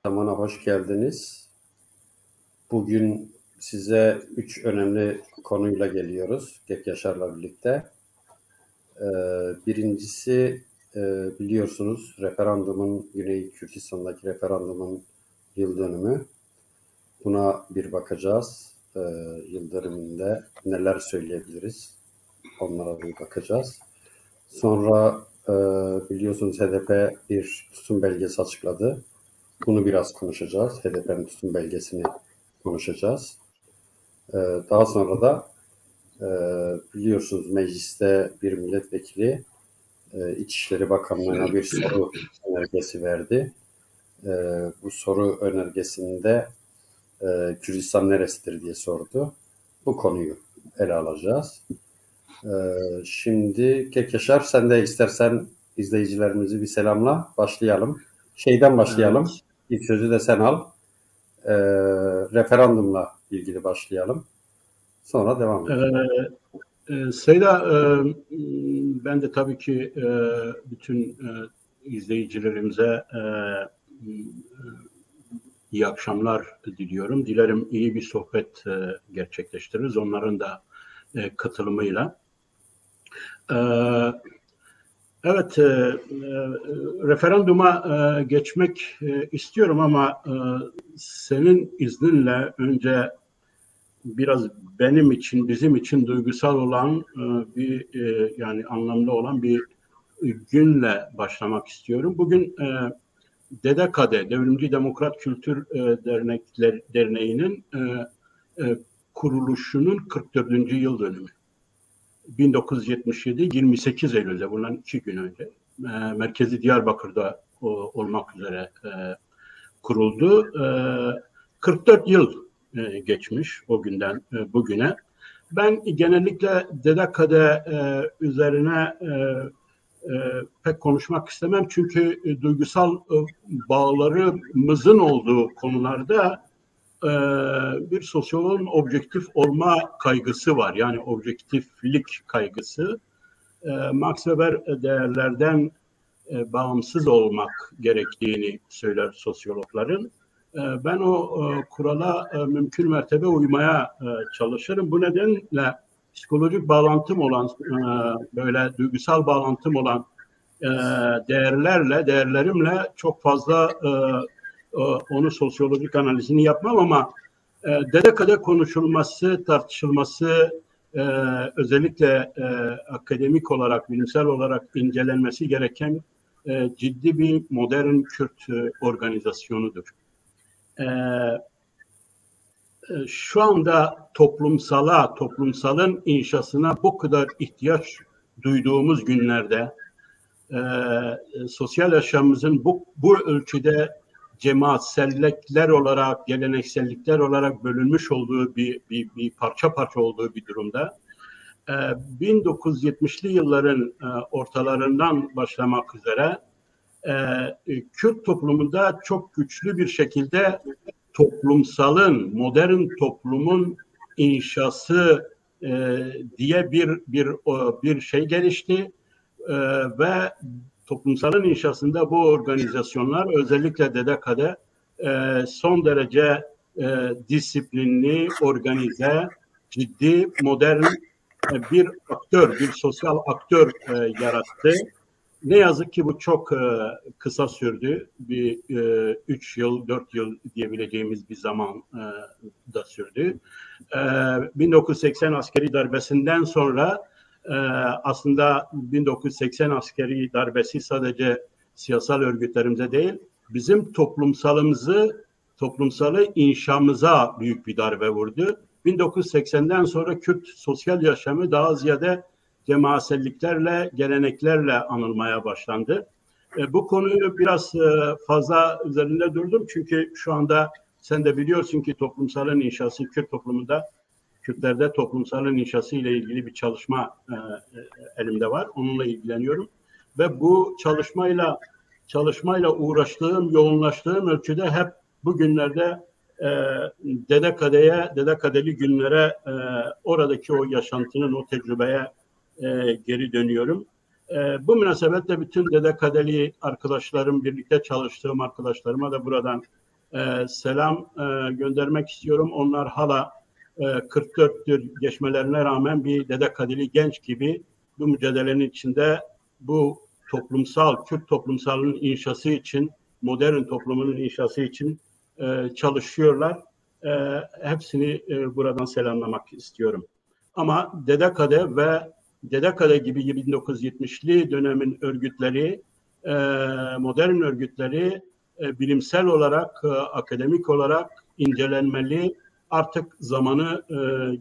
Tamam'a hoş geldiniz. Bugün size 3 önemli konuyla geliyoruz Gek Yaşar'la birlikte. Birincisi biliyorsunuz Güney Kürtistan'daki referandumun yıl dönümü. Buna bir bakacağız. Yıl dönümünde neler söyleyebiliriz? Onlara bir bakacağız. Sonra biliyorsunuz HDP bir tutum belgesi açıkladı. Bunu biraz konuşacağız. HDP'nin tutum belgesini konuşacağız. Daha sonra da biliyorsunuz mecliste bir milletvekili İçişleri Bakanlığı'na bir soru önergesi verdi. Bu soru önergesinde Kürdistan neresidir diye sordu. Bu konuyu ele alacağız. Şimdi Kekeşar, sen de istersen izleyicilerimizi bir selamla başlayalım. Şeyden başlayalım. Evet. İlk sözü de sen al. Referandumla ilgili başlayalım. Sonra devam edelim. Seyda, ben de tabii ki bütün izleyicilerimize iyi akşamlar diliyorum. Dilerim iyi bir sohbet gerçekleştiririz onların da katılımıyla. Evet, referanduma geçmek istiyorum ama senin izninle önce biraz benim için, bizim için duygusal olan bir yani anlamlı olan bir günle başlamak istiyorum. Bugün DDKD, Devrimci Demokrat Kültür Derneği'nin kuruluşunun 44. yıl dönümü. 1977 28 Eylül'de, bundan 2 gün önce merkezi Diyarbakır'da olmak üzere kuruldu. 44 yıl geçmiş o günden bugüne. Ben genellikle DDKD üzerine pek konuşmak istemem çünkü duygusal bağlarımızın olduğu konularda bir sosyoloğun objektif olma kaygısı var. Yani objektiflik kaygısı. Max Weber değerlerden bağımsız olmak gerektiğini söyler sosyologların. Ben o kurala mümkün mertebe uymaya çalışırım. Bu nedenle psikolojik bağlantım olan, böyle duygusal bağlantım olan değerlerimle çok fazla onu sosyolojik analizini yapmam ama DDKD konuşulması, tartışılması, özellikle akademik olarak, bilimsel olarak incelenmesi gereken ciddi bir modern Kürt organizasyonudur. Şu anda toplumsalın inşasına bu kadar ihtiyaç duyduğumuz günlerde sosyal yaşamımızın bu ölçüde cemaatsellikler olarak, geleneksellikler olarak bölünmüş olduğu bir parça olduğu bir durumda 1970'li yılların ortalarından başlamak üzere Kürt toplumunda çok güçlü bir şekilde modern toplumun inşası diye bir şey gelişti ve toplumsalın inşasında bu organizasyonlar özellikle DDKD son derece disiplinli, organize, ciddi, modern bir sosyal aktör yarattı. Ne yazık ki bu çok kısa sürdü. Bir 3 yıl, 4 yıl diyebileceğimiz bir zaman da sürdü. 1980 askeri darbesinden sonra aslında 1980 askeri darbesi sadece siyasal örgütlerimize değil, bizim toplumsalı inşamıza büyük bir darbe vurdu. 1980'den sonra Kürt sosyal yaşamı daha ziyade cemaatselliklerle, geleneklerle anılmaya başlandı. Bu konuyu biraz fazla üzerinde durdum çünkü şu anda sen de biliyorsun ki toplumsalın inşası Kürt toplumunda, Kürtlerde toplumsalın inşası ile ilgili bir çalışma elimde var. Onunla ilgileniyorum ve bu çalışmayla uğraştığım, yoğunlaştığım ölçüde hep bugünlerde DDKD'li günlere, oradaki o yaşantının, o tecrübeye geri dönüyorum. Bu münasebetle bütün DDKD'li arkadaşlarım, birlikte çalıştığım arkadaşlarıma da buradan selam göndermek istiyorum. Onlar hala 44'tür geçmelerine rağmen bir Dede Kadeli genç gibi bu mücadelenin içinde bu toplumsal, Kürt toplumsalının inşası için, modern toplumunun inşası için çalışıyorlar. Hepsini buradan selamlamak istiyorum. Ama Dedekade ve Dedekade gibi 1970'li dönemin örgütleri, modern örgütleri bilimsel olarak, akademik olarak incelenmeli, artık zamanı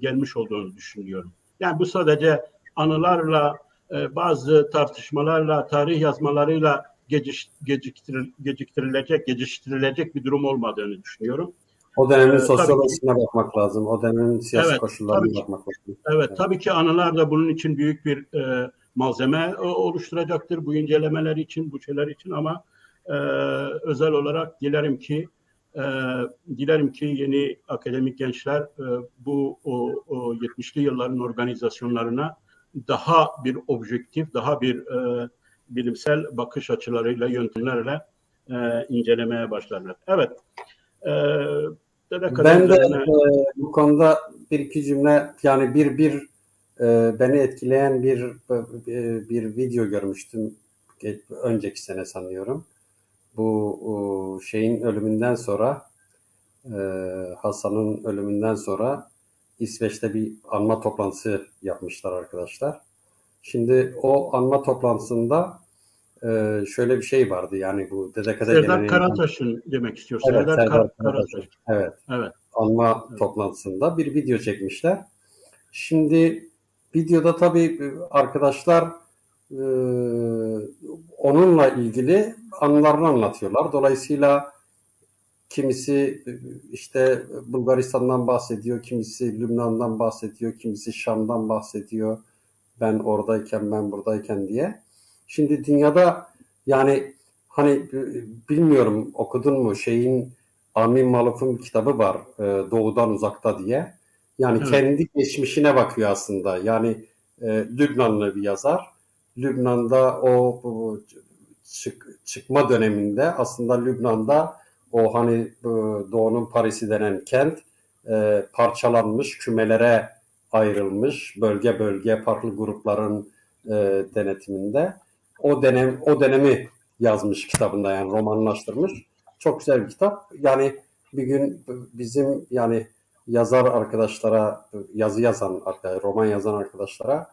gelmiş olduğunu düşünüyorum. Yani bu sadece anılarla, bazı tartışmalarla, tarih yazmalarıyla geçiştirilecek bir durum olmadığını düşünüyorum. O dönemin sosyolojisine bakmak lazım. O dönemin siyasi koşullarına bakmak lazım. Evet, tabii ki anılar da bunun için büyük bir malzeme oluşturacaktır bu incelemeler için, bu şeyler için, ama özel olarak dilerim ki yeni akademik gençler bu 70'li yılların organizasyonlarına daha bir objektif, daha bir bilimsel bakış açılarıyla, yöntemlerle incelemeye başlarlar. Evet. Ben de bu konuda bir iki cümle, yani beni etkileyen bir video görmüştüm önceki sene sanıyorum. Bu şeyin ölümünden sonra, Hasan'ın ölümünden sonra İsveç'te bir anma toplantısı yapmışlar arkadaşlar. Şimdi o anma toplantısında şöyle bir şey vardı, yani bu Dedekade Serdar Karataş'ın demek istiyor. Evet, Serdar Karataş. Evet. Anma toplantısında bir video çekmişler. Şimdi videoda tabii arkadaşlar onunla ilgili anılarını anlatıyorlar. Dolayısıyla kimisi işte Bulgaristan'dan bahsediyor, kimisi Lübnan'dan bahsediyor, kimisi Şam'dan bahsediyor. Ben oradayken, ben buradayken diye. Şimdi dünyada, yani hani bilmiyorum, okudun mu, Amin Maluf'un bir kitabı var, Doğudan Uzakta diye. Yani kendi geçmişine bakıyor aslında. Yani Lübnanlı bir yazar. Lübnan'da o çıkma döneminde aslında Lübnan'da o hani Doğu'nun Paris'i denen kent parçalanmış, kümelere ayrılmış, bölge bölge farklı grupların denetiminde. O dönemi yazmış kitabında, yani romanlaştırmış. Çok güzel bir kitap. Yani bir gün bizim, yani yazar arkadaşlara, yazı yazan, roman yazan arkadaşlara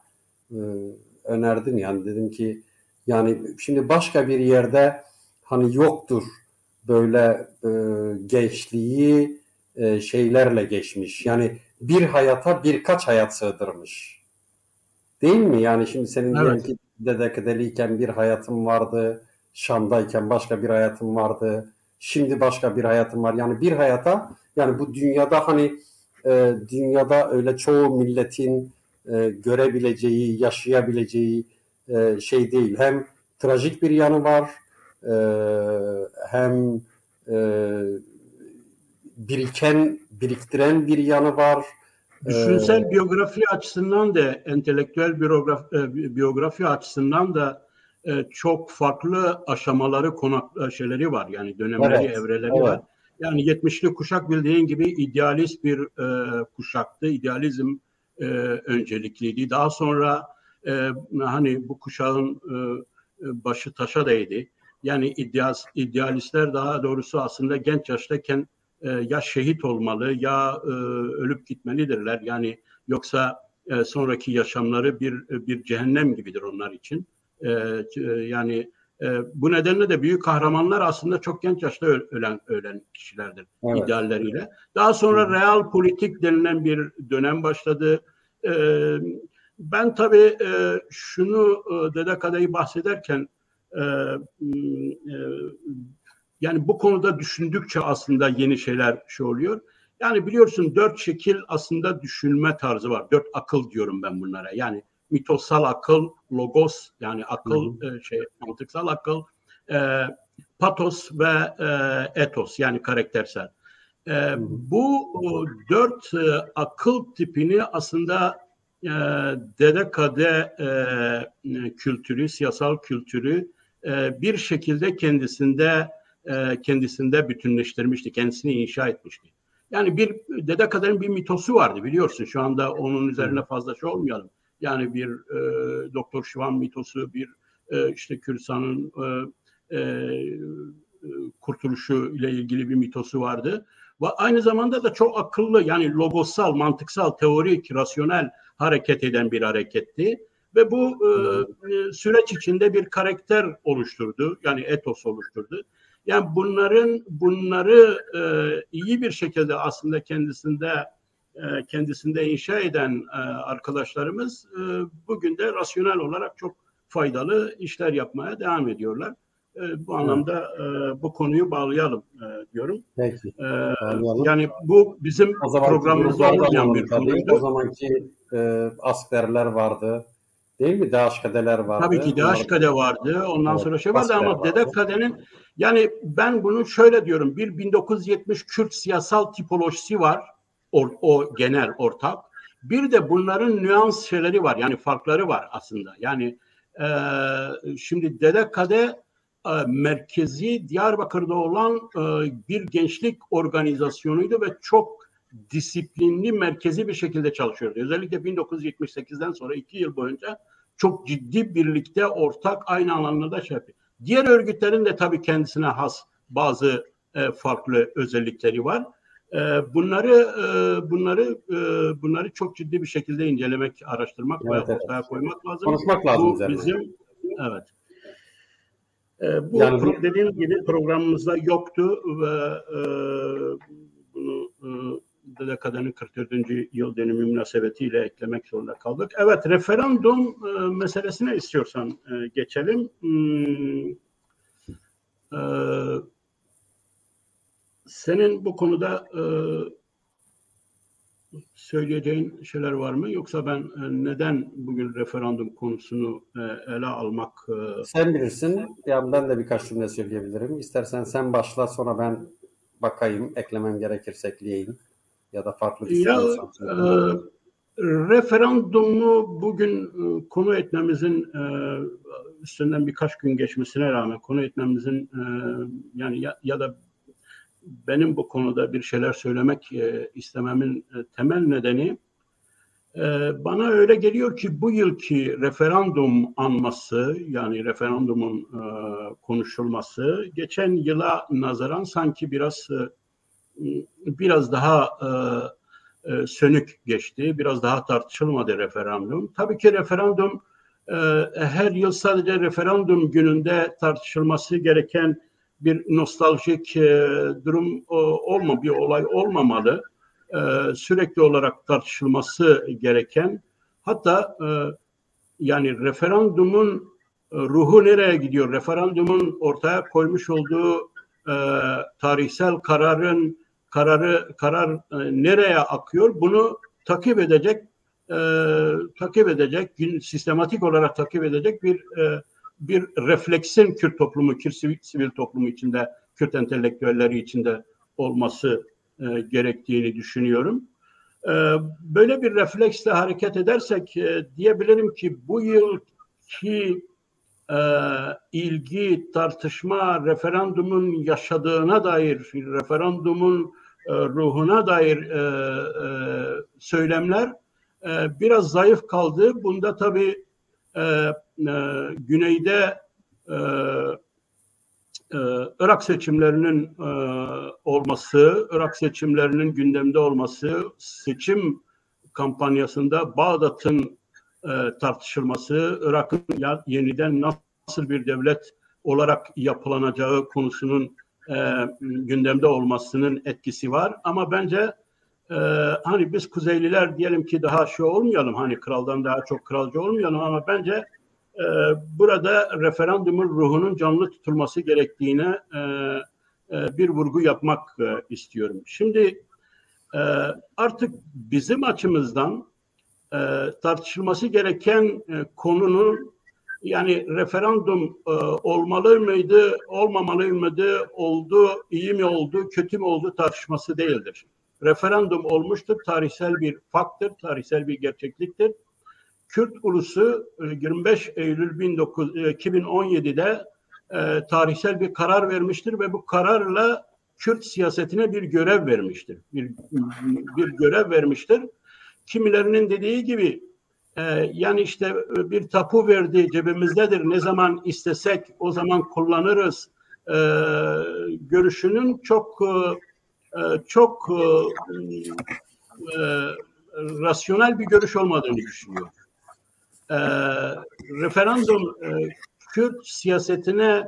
önerdim, yani dedim ki, yani şimdi başka bir yerde hani yoktur böyle gençliği şeylerle geçmiş. Yani bir hayata birkaç hayat sığdırmış. Değil mi? Yani şimdi senin diyelim ki Dedekedeliyken bir hayatın vardı, Şam'dayken başka bir hayatın vardı, şimdi başka bir hayatın var. Yani bir hayata, yani bu dünyada hani dünyada öyle çoğu milletin görebileceği, yaşayabileceği şey değil. Hem trajik bir yanı var, hem biriktiren bir yanı var. Düşünsel biyografi açısından da, entelektüel biyografi açısından da çok farklı aşamaları, şeyleri var. Yani dönemleri, evreleri var. Yani 70'li kuşak bildiğin gibi idealist bir kuşaktı. İdealizm öncelikliydi. Daha sonra hani bu kuşağın başı taşa değdi. Yani idealistler daha doğrusu aslında genç yaştayken ya şehit olmalı ya ölüp gitmelidirler. Yani yoksa sonraki yaşamları bir cehennem gibidir onlar için. Yani bu nedenle de büyük kahramanlar aslında çok genç yaşta ölen kişilerdir, idealleriyle. Daha sonra real politik denilen bir dönem başladı. Ben tabii şunu Dedekade'yi bahsederken yani bu konuda düşündükçe aslında yeni şeyler oluyor. Yani biliyorsun 4 şekil aslında düşünme tarzı var. 4 akıl diyorum ben bunlara. Yani mitosal akıl, logos yani akıl, mantıksal akıl, patos ve etos yani karaktersel. Bu 4 akıl tipini aslında Dedekade kültürü, siyasal kültürü bir şekilde kendisinde kendisinde bütünleştirmişti, kendisini inşa etmişti. Yani bir Dedekader'in bir mitosu vardı biliyorsun. Şu anda onun üzerine fazla şey olmayalım. Yani bir Doktor Şivan mitosu, bir işte Kürsan'ın kurtuluşu ile ilgili bir mitosu vardı. Ve aynı zamanda da çok akıllı, yani logosal, mantıksal, teorik, rasyonel hareket eden bir hareketti. Ve bu süreç içinde bir karakter oluşturdu. Yani etos oluşturdu. Yani bunları iyi bir şekilde aslında kendisinde inşa eden arkadaşlarımız bugün de rasyonel olarak çok faydalı işler yapmaya devam ediyorlar. Bu anlamda bu konuyu bağlayalım diyorum. Peki. Bağlayalım. Yani bu bizim programımızda olmayan bir konuydu. O zamanki askerler vardı. Değil mi? DHK'deler vardı. Tabii ki DHK'de vardı. Ondan sonra şey vardı ama Dedekader'in, yani ben bunu şöyle diyorum. Bir 1970 Kürt siyasal tipolojisi var. O genel ortak. Bir de bunların nüans şeyleri var. Yani farkları var aslında. Yani şimdi Dedekader merkezi Diyarbakır'da olan bir gençlik organizasyonuydu ve çok disiplinli, merkezi bir şekilde çalışıyordu. Özellikle 1978'den sonra 2 yıl boyunca çok ciddi birlikte ortak aynı alanlarda şey yapıyor. Diğer örgütlerin de tabii kendisine has bazı farklı özellikleri var. Bunları çok ciddi bir şekilde incelemek, araştırmak ve ortaya koymak lazım. Konuşmak lazım. Bu bizim, evet. Bu yani dediğim gibi programımızda yoktu ve bunu Dedekader'in 44. yıl dönümü münasebetiyle eklemek zorunda kaldık. Evet, referandum meselesine istiyorsan geçelim. Senin bu konuda söyleyeceğin şeyler var mı? Yoksa ben neden bugün referandum konusunu ele almak... Sen bilirsin. Yani ben de birkaç cümle söyleyebilirim. İstersen sen başla, sonra ben bakayım. Eklemem gerekirse ekleyeyim. Ya da farklı düşünüyorsan. Referandumu bugün konu etmemizin üstünden birkaç gün geçmesine rağmen konu etmemizin yani ya da benim bu konuda bir şeyler söylemek istememin temel nedeni bana öyle geliyor ki bu yılki referandum anması, yani referandumun konuşulması geçen yıla nazaran sanki biraz daha sönük geçti, biraz daha tartışılmadı referandum. Tabii ki referandum her yıl sadece referandum gününde tartışılması gereken bir nostaljik durum bir olay olmamalı. Sürekli olarak tartışılması gereken, hatta yani referandumun ruhu nereye gidiyor? Referandumun ortaya koymuş olduğu tarihsel karar nereye akıyor? Bunu takip edecek, sistematik olarak takip edecek bir refleksin Kürt toplumu, Kürt sivil toplumu içinde, Kürt entelektüelleri içinde olması gerektiğini düşünüyorum. Böyle bir refleksle hareket edersek diyebilirim ki bu yılki ilgi, tartışma, referandumun yaşadığına dair, referandumun ruhuna dair söylemler biraz zayıf kaldı. Bunda tabii güneyde Irak seçimlerinin olması, Irak seçimlerinin gündemde olması, seçim kampanyasında Bağdat'ın tartışılması, Irak'ın yeniden nasıl bir devlet olarak yapılanacağı konusunun gündemde olmasının etkisi var. Ama bence hani biz Kuzeyliler diyelim ki daha olmayalım, hani kraldan daha çok kralcı olmayalım, ama bence burada referandumun ruhunun canlı tutulması gerektiğine bir vurgu yapmak istiyorum. Şimdi artık bizim açımızdan tartışılması gereken konunun, yani referandum olmalı mıydı, olmamalı mıydı, oldu, iyi mi oldu, kötü mü oldu tartışması değildir. Referandum olmuştur, tarihsel bir fakttır, tarihsel bir gerçekliktir. Kürt ulusu 25 Eylül 2017'de tarihsel bir karar vermiştir ve bu kararla Kürt siyasetine bir görev vermiştir. Bir görev vermiştir. Kimilerinin dediği gibi yani işte bir tapu verdi, cebimizdedir, ne zaman istesek o zaman kullanırız görüşünün çok rasyonel bir görüş olmadığını düşünüyorum. Referandum Kürt siyasetine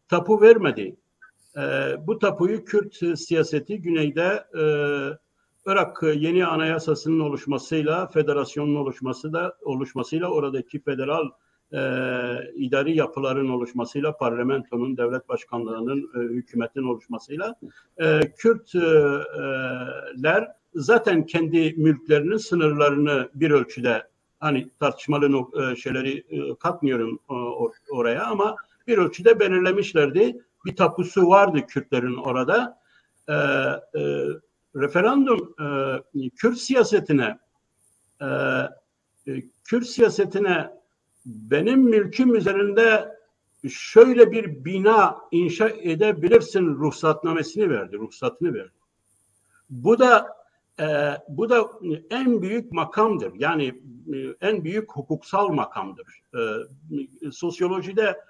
tapu vermedi. Bu tapuyu Kürt siyaseti güneyde Irak yeni anayasasının oluşmasıyla, federasyonun oluşmasıyla, oradaki federal idari yapıların oluşmasıyla, parlamentonun, devlet başkanlığının, hükümetin oluşmasıyla Kürtler zaten kendi mülklerinin sınırlarını bir ölçüde, hani tartışmalı şeyleri katmıyorum oraya, ama bir ölçüde belirlemişlerdi. Bir tapusu vardı Kürtlerin orada. Referandum Kürt siyasetine benim mülküm üzerinde şöyle bir bina inşa edebilirsin ruhsatnamesini verdi, ruhsatını verdi. Bu da en büyük makamdır. Yani en büyük hukuksal makamdır. Sosyolojide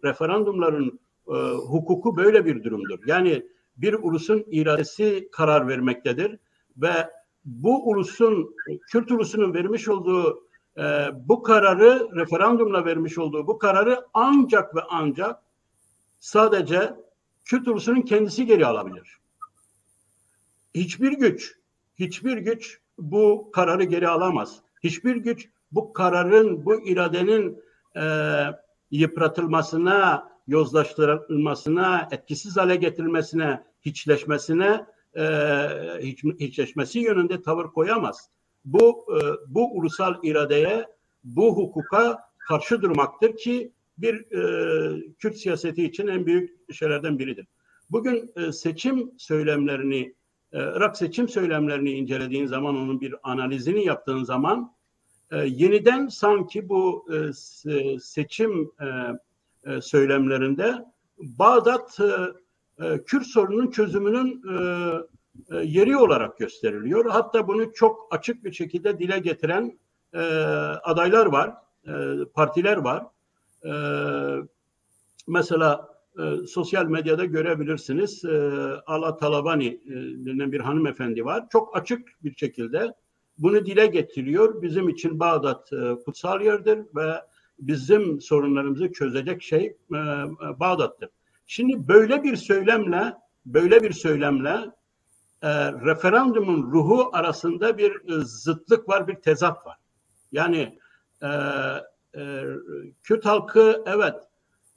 referandumların hukuku böyle bir durumdur. Yani bir ulusun iradesi karar vermektedir ve bu ulusun, Kürt ulusunun vermiş olduğu bu kararı, referandumla vermiş olduğu bu kararı ancak ve ancak sadece Kürt ulusunun kendisi geri alabilir. Hiçbir güç bu kararı geri alamaz. Hiçbir güç bu kararın, bu iradenin yıpratılmasına, yozlaştırılmasına, etkisiz hale getirilmesine, hiçleşmesi yönünde tavır koyamaz. Bu ulusal iradeye, bu hukuka karşı durmaktır ki bir Kürt siyaseti için en büyük şeylerden biridir. Bugün seçim söylemlerini, Irak seçim söylemlerini incelediğin zaman, onun bir analizini yaptığın zaman yeniden sanki bu seçim söylemlerinde Bağdat Kürt sorununun çözümünün yeri olarak gösteriliyor. Hatta bunu çok açık bir şekilde dile getiren adaylar var, partiler var. Mesela sosyal medyada görebilirsiniz. Ala Talabani denen bir hanımefendi var. Çok açık bir şekilde bunu dile getiriyor. Bizim için Bağdat kutsal yerdir ve bizim sorunlarımızı çözecek şey Bağdat'tır. Şimdi böyle bir söylemle referandumun ruhu arasında bir zıtlık var, bir tezat var. Yani Kürt halkı evet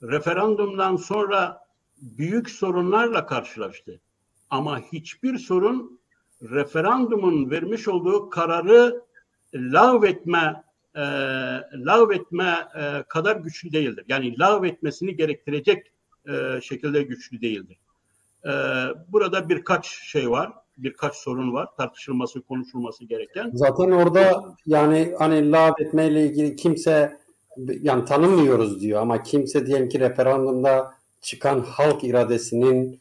referandumdan sonra büyük sorunlarla karşılaştı. Ama hiçbir sorun referandumun vermiş olduğu kararı lağvetme kadar güçlü değildir. Yani lağvetmesini gerektirecek şekilde güçlü değildir. Burada birkaç şey var, birkaç sorun var, tartışılması, konuşulması gereken. Zaten orada yani hani lağvetmeyle ilgili kimse yani tanımıyoruz diyor ama kimse diyelim ki referandumda çıkan halk iradesinin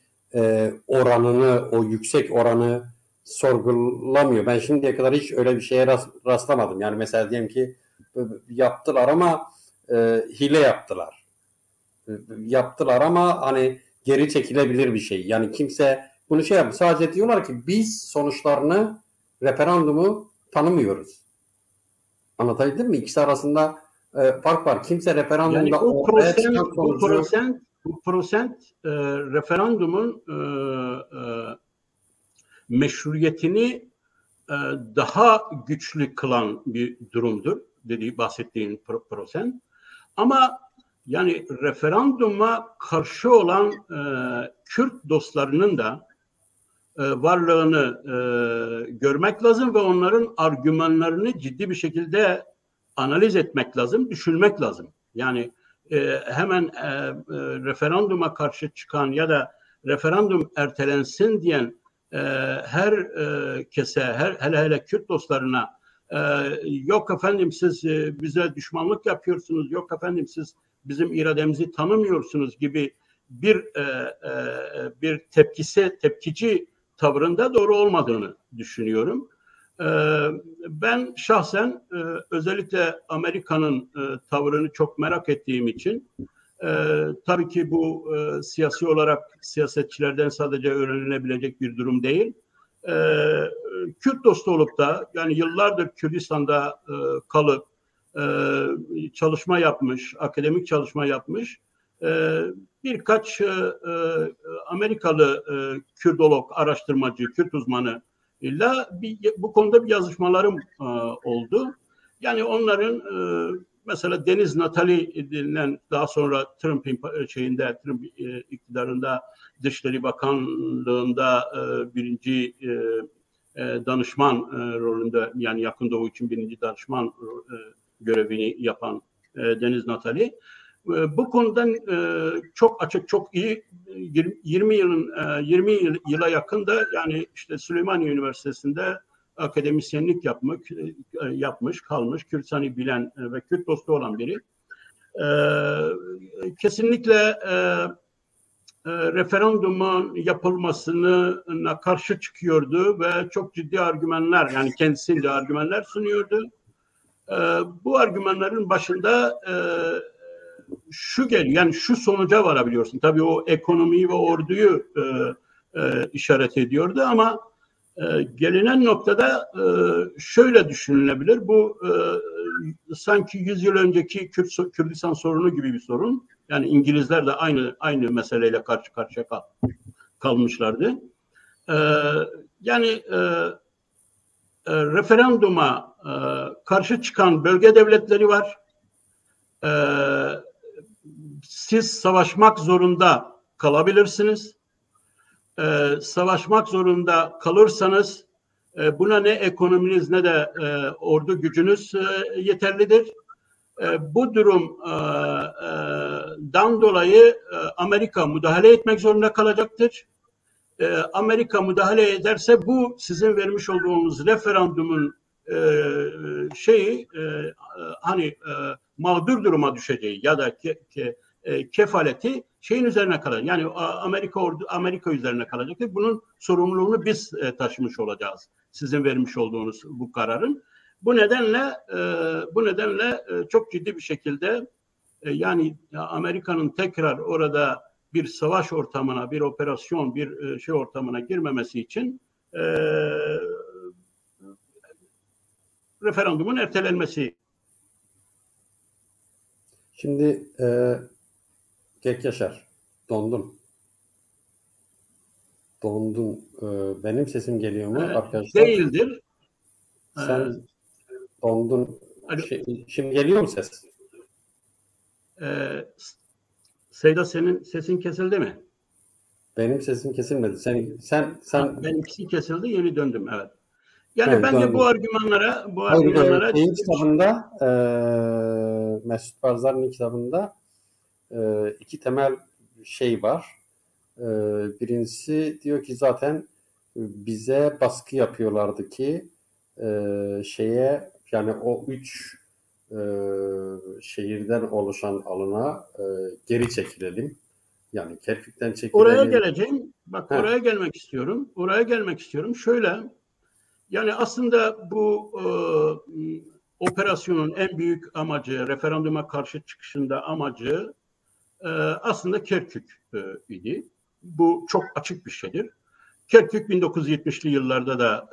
oranını, o yüksek oranı sorgulamıyor. Ben şimdiye kadar hiç öyle bir şeye rastlamadım. Yani mesela diyelim ki yaptılar ama hile yaptılar. Yaptılar ama hani geri çekilebilir bir şey. Yani kimse bunu şey yapıyor. Sadece diyorlar ki biz sonuçlarını, referandumu tanımıyoruz. Anlatabildim mi? İkisi arasında fark var. Kimse referandumda yani bu prosent referandumun meşruiyetini daha güçlü kılan bir durumdur bahsettiğin prosent. Ama yani referanduma karşı olan Kürt dostlarının da varlığını görmek lazım ve onların argümanlarını ciddi bir şekilde analiz etmek lazım, düşünmek lazım. Yani hemen referanduma karşı çıkan ya da referandum ertelensin diyen her hele Kürt dostlarına yok efendim siz bize düşmanlık yapıyorsunuz, yok efendim siz bizim irademizi tanımıyorsunuz gibi bir tepkici tavrında doğru olmadığını düşünüyorum. Ben şahsen özellikle Amerika'nın tavrını çok merak ettiğim için tabii ki bu siyasi olarak siyasetçilerden sadece öğrenilebilecek bir durum değil. Kürt dostu olup da yani yıllardır Kürdistan'da kalıp çalışma yapmış, akademik çalışma yapmış birkaç Amerikalı Kürdolog, araştırmacı, Kürt uzmanı ile bu konuda bir yazışmalarım oldu. Yani onların mesela Deniz Natali denilen daha sonra Trump iktidarında Dışişleri Bakanlığı'nda birinci danışman rolünde, yani Yakın Doğu için birinci danışman görevini yapan Deniz Natali bu konudan çok açık, çok iyi 20 yıla yakın da yani işte Süleymaniye Üniversitesi'nde akademisyenlik yapmış, kalmış, Kürtistani bilen ve Kürt dostu olan biri. Kesinlikle referandumun yapılmasına karşı çıkıyordu ve çok ciddi argümanlar, yani kendisiyle argümanlar sunuyordu. Bu argümanların başında şu geliyor, yani şu sonuca varabiliyorsun. Tabii o ekonomiyi ve orduyu işaret ediyordu ama gelinen noktada şöyle düşünülebilir. Bu sanki 100 yıl önceki Kürdistan sorunu gibi bir sorun. Yani İngilizler de aynı meseleyle karşı karşıya kalmışlardı. Yani referanduma karşı çıkan bölge devletleri var. Siz savaşmak zorunda kalabilirsiniz. Savaşmak zorunda kalırsanız buna ne ekonominiz ne de ordu gücünüz yeterlidir. Bu durumdan dolayı Amerika müdahale etmek zorunda kalacaktır. Amerika müdahale ederse bu sizin vermiş olduğunuz referandumun mağdur duruma düşeceği ya da kefaleti şeyin üzerine kalacak. Yani Amerika üzerine kalacaktır. Bunun sorumluluğunu biz taşımış olacağız. Sizin vermiş olduğunuz bu kararın. Bu nedenle çok ciddi bir şekilde yani Amerika'nın tekrar orada bir savaş ortamına, bir operasyon, bir şey ortamına girmemesi için referandumun ertelenmesi. Şimdi Gek Yaşar, dondun. Benim sesim geliyor mu arkadaşlar? Değildir. Sen dondun. Şimdi geliyor mu ses? Seyda, senin sesin kesildi mi? Benim sesim kesilmedi. Sen benimkisi kesildi, yeni döndüm, evet. Yani bence döndüm. bu argümanlara Şeyin kitabında Mesut Barzani'nin kitabında iki temel şey var. Birincisi diyor ki zaten bize baskı yapıyorlardı ki yani o 3 şehirden oluşan alana geri çekilelim. Yani Kerkük'ten çekilelim. Oraya geleceğim. Bak oraya gelmek istiyorum. Şöyle, yani aslında bu operasyonun en büyük amacı, referanduma karşı çıkışında amacı aslında Kerkük idi. Bu çok açık bir şeydir. Kerkük 1970'li yıllarda da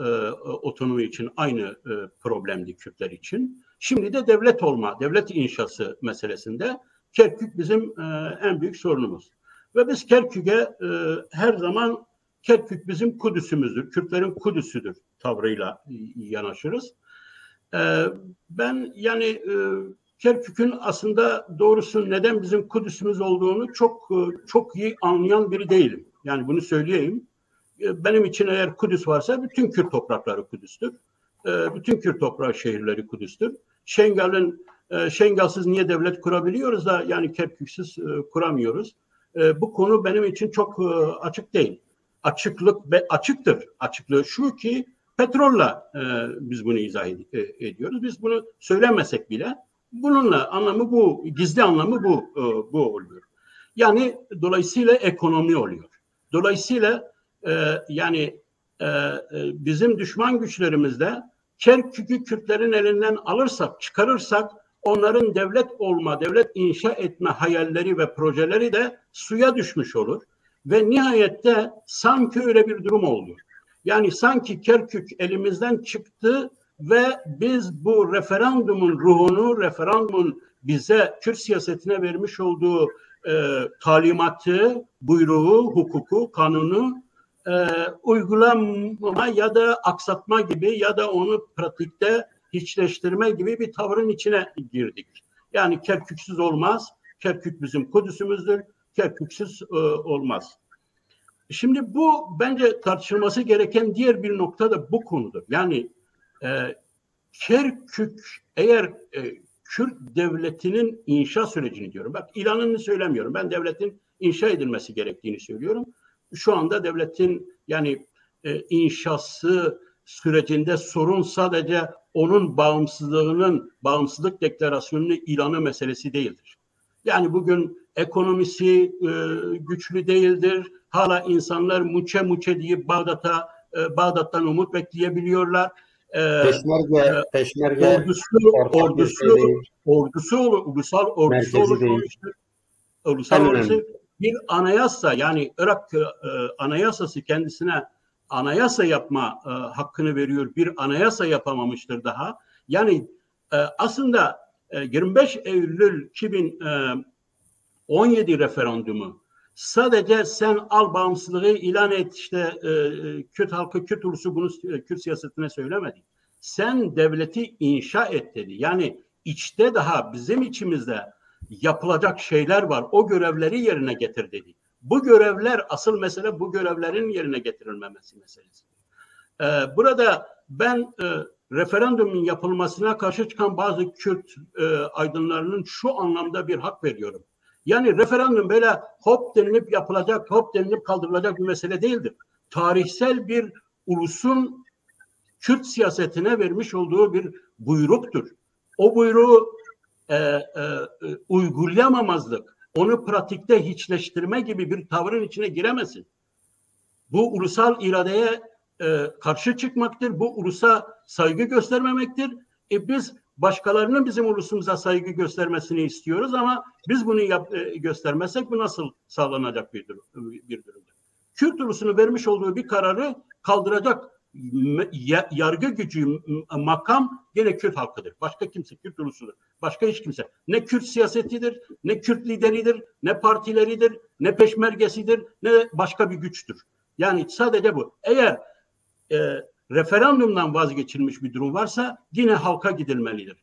otonomi için aynı problemdi Kürtler için. Şimdi de devlet inşası meselesinde Kerkük bizim en büyük sorunumuz. Ve biz Kerkük'e her zaman Kerkük bizim Kudüs'ümüzdür, Kürtlerin Kudüs'üdür tavrıyla yanaşırız. Ben yani Kerkük'ün aslında doğrusu neden bizim Kudüs'ümüz olduğunu çok iyi anlayan biri değilim. Yani bunu söyleyeyim. Benim için eğer Kudüs varsa bütün Kürt toprakları Kudüs'tür. Bütün Kürt toprağı şehirleri Kudüs'tür. Şengalsız niye devlet kurabiliyoruz da yani Kerküksüz kuramıyoruz. Bu konu benim için çok açık değil. Açıktır. Açıklığı şu ki petrolle biz bunu izah ediyoruz. Biz bunu söylemesek bile Bununla anlamı bu, gizli anlamı bu oluyor. Yani dolayısıyla ekonomi oluyor. Dolayısıyla bizim düşman güçlerimizde Kerkük'ü Kürtlerin elinden alırsak, çıkarırsak onların devlet inşa etme hayalleri ve projeleri de suya düşmüş olur. Ve nihayette sanki öyle bir durum oldu. Yani sanki Kerkük elimizden çıktı ve biz bu referandumun ruhunu, referandumun bize Kürt siyasetine vermiş olduğu talimatı, buyruğu, hukuku, kanunu uygulama ya da aksatma gibi ya da onu pratikte hiçleştirme gibi bir tavırın içine girdik. Yani Kerküksüz olmaz. Kerkük bizim Kudüs'ümüzdür. Kerküksüz olmaz. Şimdi bu bence tartışılması gereken diğer bir nokta da bu konudur. Yani Kerkük eğer Kürt devletinin inşa sürecini diyorum. Bak ilanını söylemiyorum. Ben devletin inşa edilmesi gerektiğini söylüyorum. Şu anda devletin yani inşası sürecinde sorun sadece onun bağımsızlık deklarasyonunun ilanı meselesi değildir. Yani bugün ekonomisi güçlü değildir. Hala insanlar muçe deyip Bağdat'tan umut bekleyebiliyorlar. Peşmerge ulusal ordusu oluşmamıştır. Ulusal ordusu bir anayasa, yani Irak anayasası kendisine anayasa yapma hakkını veriyor. Bir anayasa yapamamıştır daha. Yani aslında 25 Eylül 2017 referandumu sadece sen al bağımsızlığı ilan et işte Kürt halkı, Kürt ulusu bunu Kürt siyasetine söylemedi. Sen devleti inşa et dedi. Yani içte daha bizim içimizde yapılacak şeyler var. O görevleri yerine getir dedi. Bu görevler asıl mesele bu görevlerin yerine getirilmemesi meselesi. Burada ben referandumun yapılmasına karşı çıkan bazı Kürt aydınlarının şu anlamda bir hak veriyorum. Yani referandum böyle hop denilip yapılacak, hop denilip kaldırılacak bir mesele değildir. Tarihsel bir ulusun Kürt siyasetine vermiş olduğu bir buyruktur. O buyruğu uygulayamamazlık, onu pratikte hiçleştirme gibi bir tavırın içine giremesin. Bu ulusal iradeye karşı çıkmaktır. Bu ulusa saygı göstermemektir. Biz başkalarının bizim ulusumuza saygı göstermesini istiyoruz ama biz bunu göstermezsek bu nasıl sağlanacak bir durumdur. Kürt ulusunun vermiş olduğu bir kararı kaldıracak yargı gücü, makam yine Kürt halkıdır. Başka kimse, Kürt ulusudur. Başka hiç kimse. Ne Kürt siyasetidir, ne Kürt lideridir, ne partileridir, ne peşmergesidir, ne başka bir güçtür. Yani sadece bu. Eğer referandumdan vazgeçilmiş bir durum varsa yine halka gidilmelidir.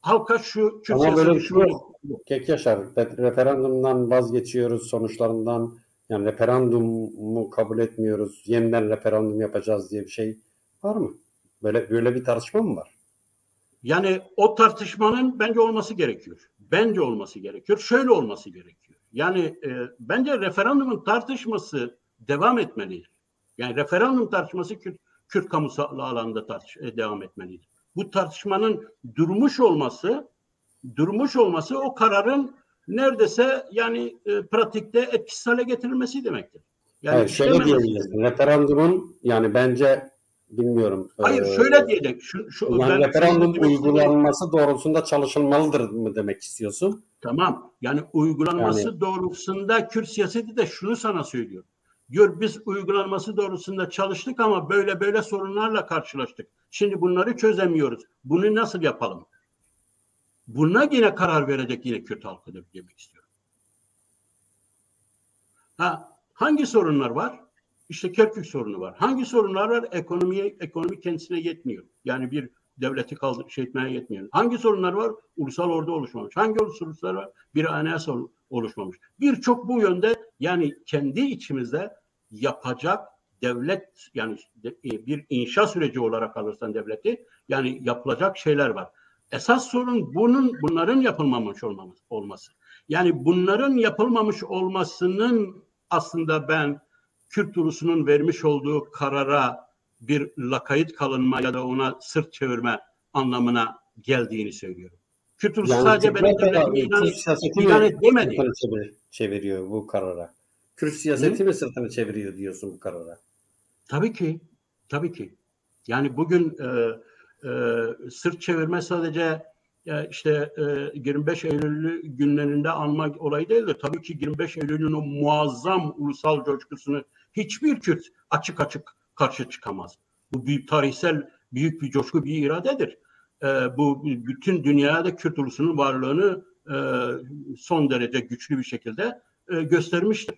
Halka şu Kürt ama böyle bir şey yok. Kekyaşar, referandumdan vazgeçiyoruz sonuçlarından. Yani referandumu kabul etmiyoruz, yeniden referandum yapacağız diye bir şey var mı? Böyle bir tartışma mı var? Yani o tartışmanın bence olması gerekiyor. Bence olması gerekiyor. Şöyle olması gerekiyor. Yani bence referandumun tartışması devam etmelidir. Yani referandum tartışması Kürt kamusal alanda devam etmelidir. Bu tartışmanın durmuş olması o kararın neredeyse yani pratikte etkisiz hale getirilmesi demektir. Yani evet, şöyle diyebiliriz. Referandumun yani bence bilmiyorum. Hayır şöyle diyecek. Yani referandum uygulanması doğrultusunda çalışılmalıdır mı demek istiyorsun? Tamam. Yani uygulanması doğrultusunda Kürt siyaseti de şunu sana söylüyor. Diyor biz uygulanması doğrultusunda çalıştık ama böyle sorunlarla karşılaştık. Şimdi bunları çözemiyoruz. Bunu nasıl yapalım? Buna yine karar verecek yine Kürt halkıdır demek istiyorum. Hangi sorunlar var? İşte Kerkük sorunu var. Hangi sorunlar var? Ekonomi kendisine yetmiyor. Yani bir devleti etmeye yetmiyor. Hangi sorunlar var? Ulusal ordu oluşmamış. Hangi sorunlar var? Bir anayasa oluşmamış. Birçok bu yönde yani kendi içimizde yapacak devlet yani bir inşa süreci olarak alırsan devleti yani yapılacak şeyler var. Esas sorun bunların yapılmamış olması. Yani bunların yapılmamış olmasının aslında ben Kürt ulusunun vermiş olduğu karara bir lakayt kalınma ya da ona sırt çevirme anlamına geldiğini söylüyorum. Kürt ulusu Yani sadece benim Türkler devletimi de Kürt siyaseti ilan mi et demedi. sırtını çeviriyor bu karara? Kürt Hı? siyaseti mi sırtını çeviriyor diyorsun bu karara? Tabii ki. Tabii ki. Yani bugün sırt çevirme sadece işte 25 Eylül günlerinde anmak olayı değildir. Tabii ki 25 Eylül'ün o muazzam ulusal coşkusunu hiçbir Kürt açık açık karşı çıkamaz. Bu büyük tarihsel büyük bir coşku, bir iradedir. Bu bütün dünyada Kürt ulusunun varlığını son derece güçlü bir şekilde göstermiştir.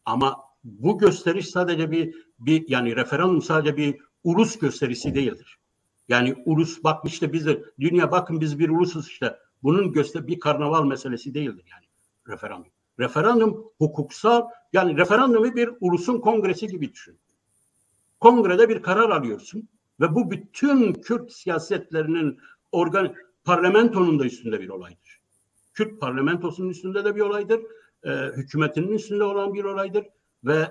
Ama bu gösteriş sadece bir yani referandum sadece bir ulus gösterisi değildir. Yani ulus bak işte biz de dünya bakın biz bir ulusuz işte. Bunun bir karnaval meselesi değildir yani referandum. Referandum hukuksal yani referandumu bir ulusun kongresi gibi düşün. Kongrede bir karar alıyorsun ve bu bütün Kürt siyasetlerinin parlamentonun da üstünde bir olaydır. Kürt parlamentosunun üstünde de bir olaydır. Hükümetinin üstünde olan bir olaydır ve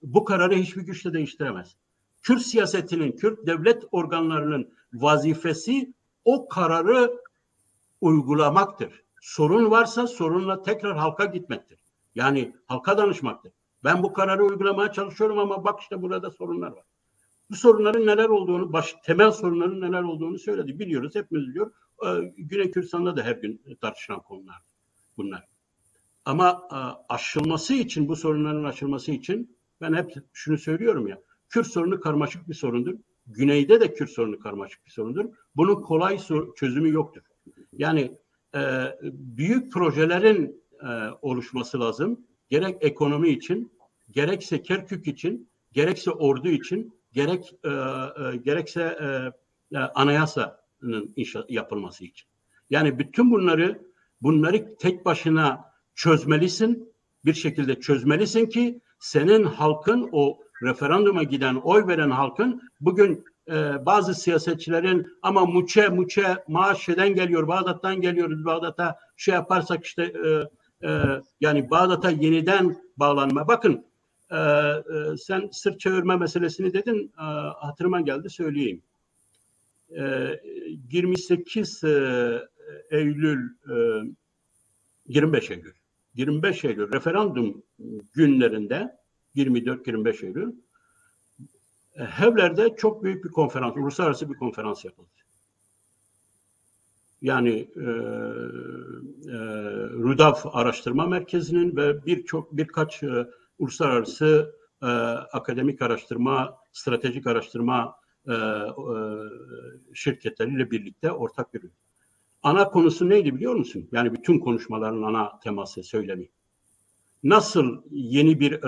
bu kararı hiçbir güçle değiştiremez. Kürt siyasetinin, Kürt devlet organlarının vazifesi o kararı uygulamaktır. Sorun varsa sorunla tekrar halka gitmektir. Yani halka danışmaktır. Ben bu kararı uygulamaya çalışıyorum ama bak işte burada sorunlar var. Bu sorunların neler olduğunu, temel sorunların neler olduğunu söyledi. Biliyoruz, hepimiz biliyoruz. Güney Kürdistan'da da her gün tartışılan konular bunlar. Ama aşılması için, bu sorunların aşılması için ben hep şunu söylüyorum ya, Kürt sorunu karmaşık bir sorundur. Güneyde de Kürt sorunu karmaşık bir sorundur. Bunun kolay çözümü yoktur. Yani büyük projelerin oluşması lazım. Gerek ekonomi için, gerekse Kerkük için, gerekse ordu için, gerekse anayasanın yapılması için. Yani bütün bunları tek başına çözmelisin, bir şekilde çözmelisin ki senin halkın, o referanduma giden, oy veren halkın bugün bazı siyasetçilerin ama muçe maaşeden geliyor, Bağdat'tan geliyoruz, Bağdat'a şey yaparsak işte yani Bağdat'a yeniden bağlanma. Bakın sen sırt çevirme meselesini dedin, hatırıma geldi söyleyeyim. 28 Eylül 25 Eylül referandum günlerinde 24-25 Eylül Hevler'de çok büyük bir konferans, uluslararası bir konferans yapıldı. Yani Rudaf Araştırma Merkezi'nin ve birkaç uluslararası akademik araştırma, stratejik araştırma şirketleriyle birlikte ortak bir. Ana konusu neydi biliyor musun? Yani bütün konuşmaların ana teması, söylemi. Nasıl yeni bir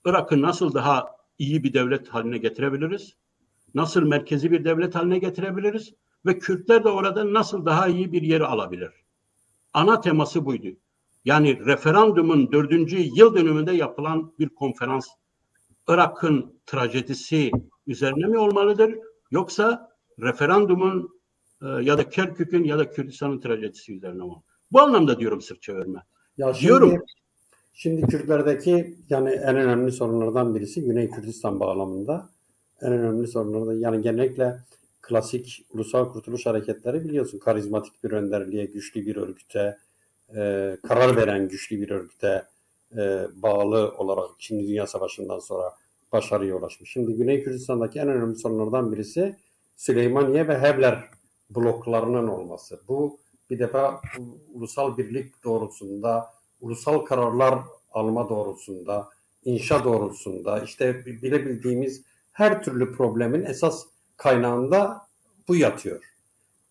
Irak'ı nasıl daha iyi bir devlet haline getirebiliriz? Nasıl merkezi bir devlet haline getirebiliriz? Ve Kürtler de orada nasıl daha iyi bir yer alabilir? Ana teması buydu. Yani referandumun 4. yıl dönümünde yapılan bir konferans. Irak'ın trajedisi üzerine mi olmalıdır? Yoksa referandumun ya da Kerkük'ün ya da Kürdistan'ın trajedisi üzerine mi? Bu anlamda diyorum sırt çevirme. Ya Diyorum. Şimdi Kürtlerdeki yani en önemli sorunlardan birisi Güney Kürdistan bağlamında en önemli sorunlardan yani genellikle klasik ulusal kurtuluş hareketleri biliyorsun karizmatik bir önderliğe, güçlü bir örgüte, karar veren güçlü bir örgüte bağlı olarak İkinci Dünya Savaşı'ndan sonra başarıya ulaşmış. Şimdi Güney Kürdistan'daki en önemli sorunlardan birisi Süleymaniye ve Hevler bloklarının olması. Bu bir defa ulusal birlik doğrultusunda, ulusal kararlar alma doğrultusunda, inşa doğrultusunda işte bilebildiğimiz her türlü problemin esas kaynağında bu yatıyor.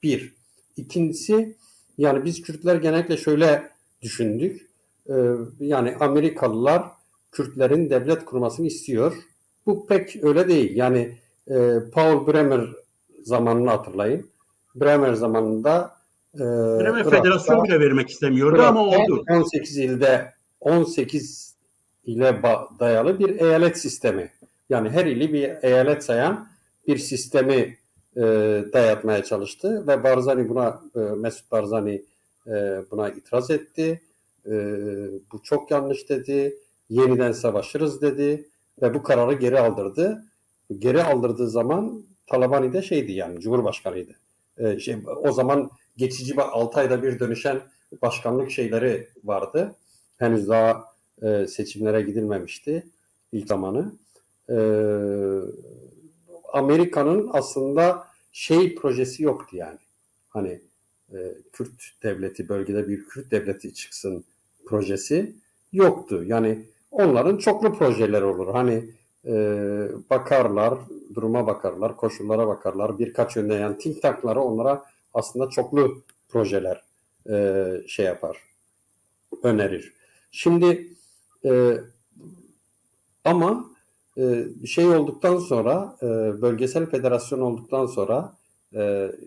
Bir. İkincisi yani biz Kürtler genellikle şöyle düşündük. Yani Amerikalılar Kürtlerin devlet kurmasını istiyor. Bu pek öyle değil. Yani Paul Bremer zamanını hatırlayın. Bremer zamanında Bremen Federasyon bile vermek istemiyordu ama oldu. 18 ilde 18 ile dayalı bir eyalet sistemi. Yani her ili bir eyalet sayan bir sistemi dayatmaya çalıştı ve Barzani buna Mesut Barzani buna itiraz etti. Bu çok yanlış dedi. Yeniden savaşırız dedi ve bu kararı geri aldırdı. Geri aldırdığı zaman Talabani de şeydi yani Cumhurbaşkanıydı. O zaman geçici 6 ayda bir dönüşen başkanlık şeyleri vardı. Henüz daha seçimlere gidilmemişti ilk zamanı. Amerika'nın aslında projesi yoktu yani. Hani Kürt devleti, bölgede bir Kürt devleti çıksın projesi yoktu. Yani onların çoklu projeleri olur. Hani bakarlar, duruma bakarlar, koşullara bakarlar. Birkaç yönde yani think tankları onlara aslında çoklu projeler yapar, önerir. Şimdi ama olduktan sonra, bölgesel federasyon olduktan sonra,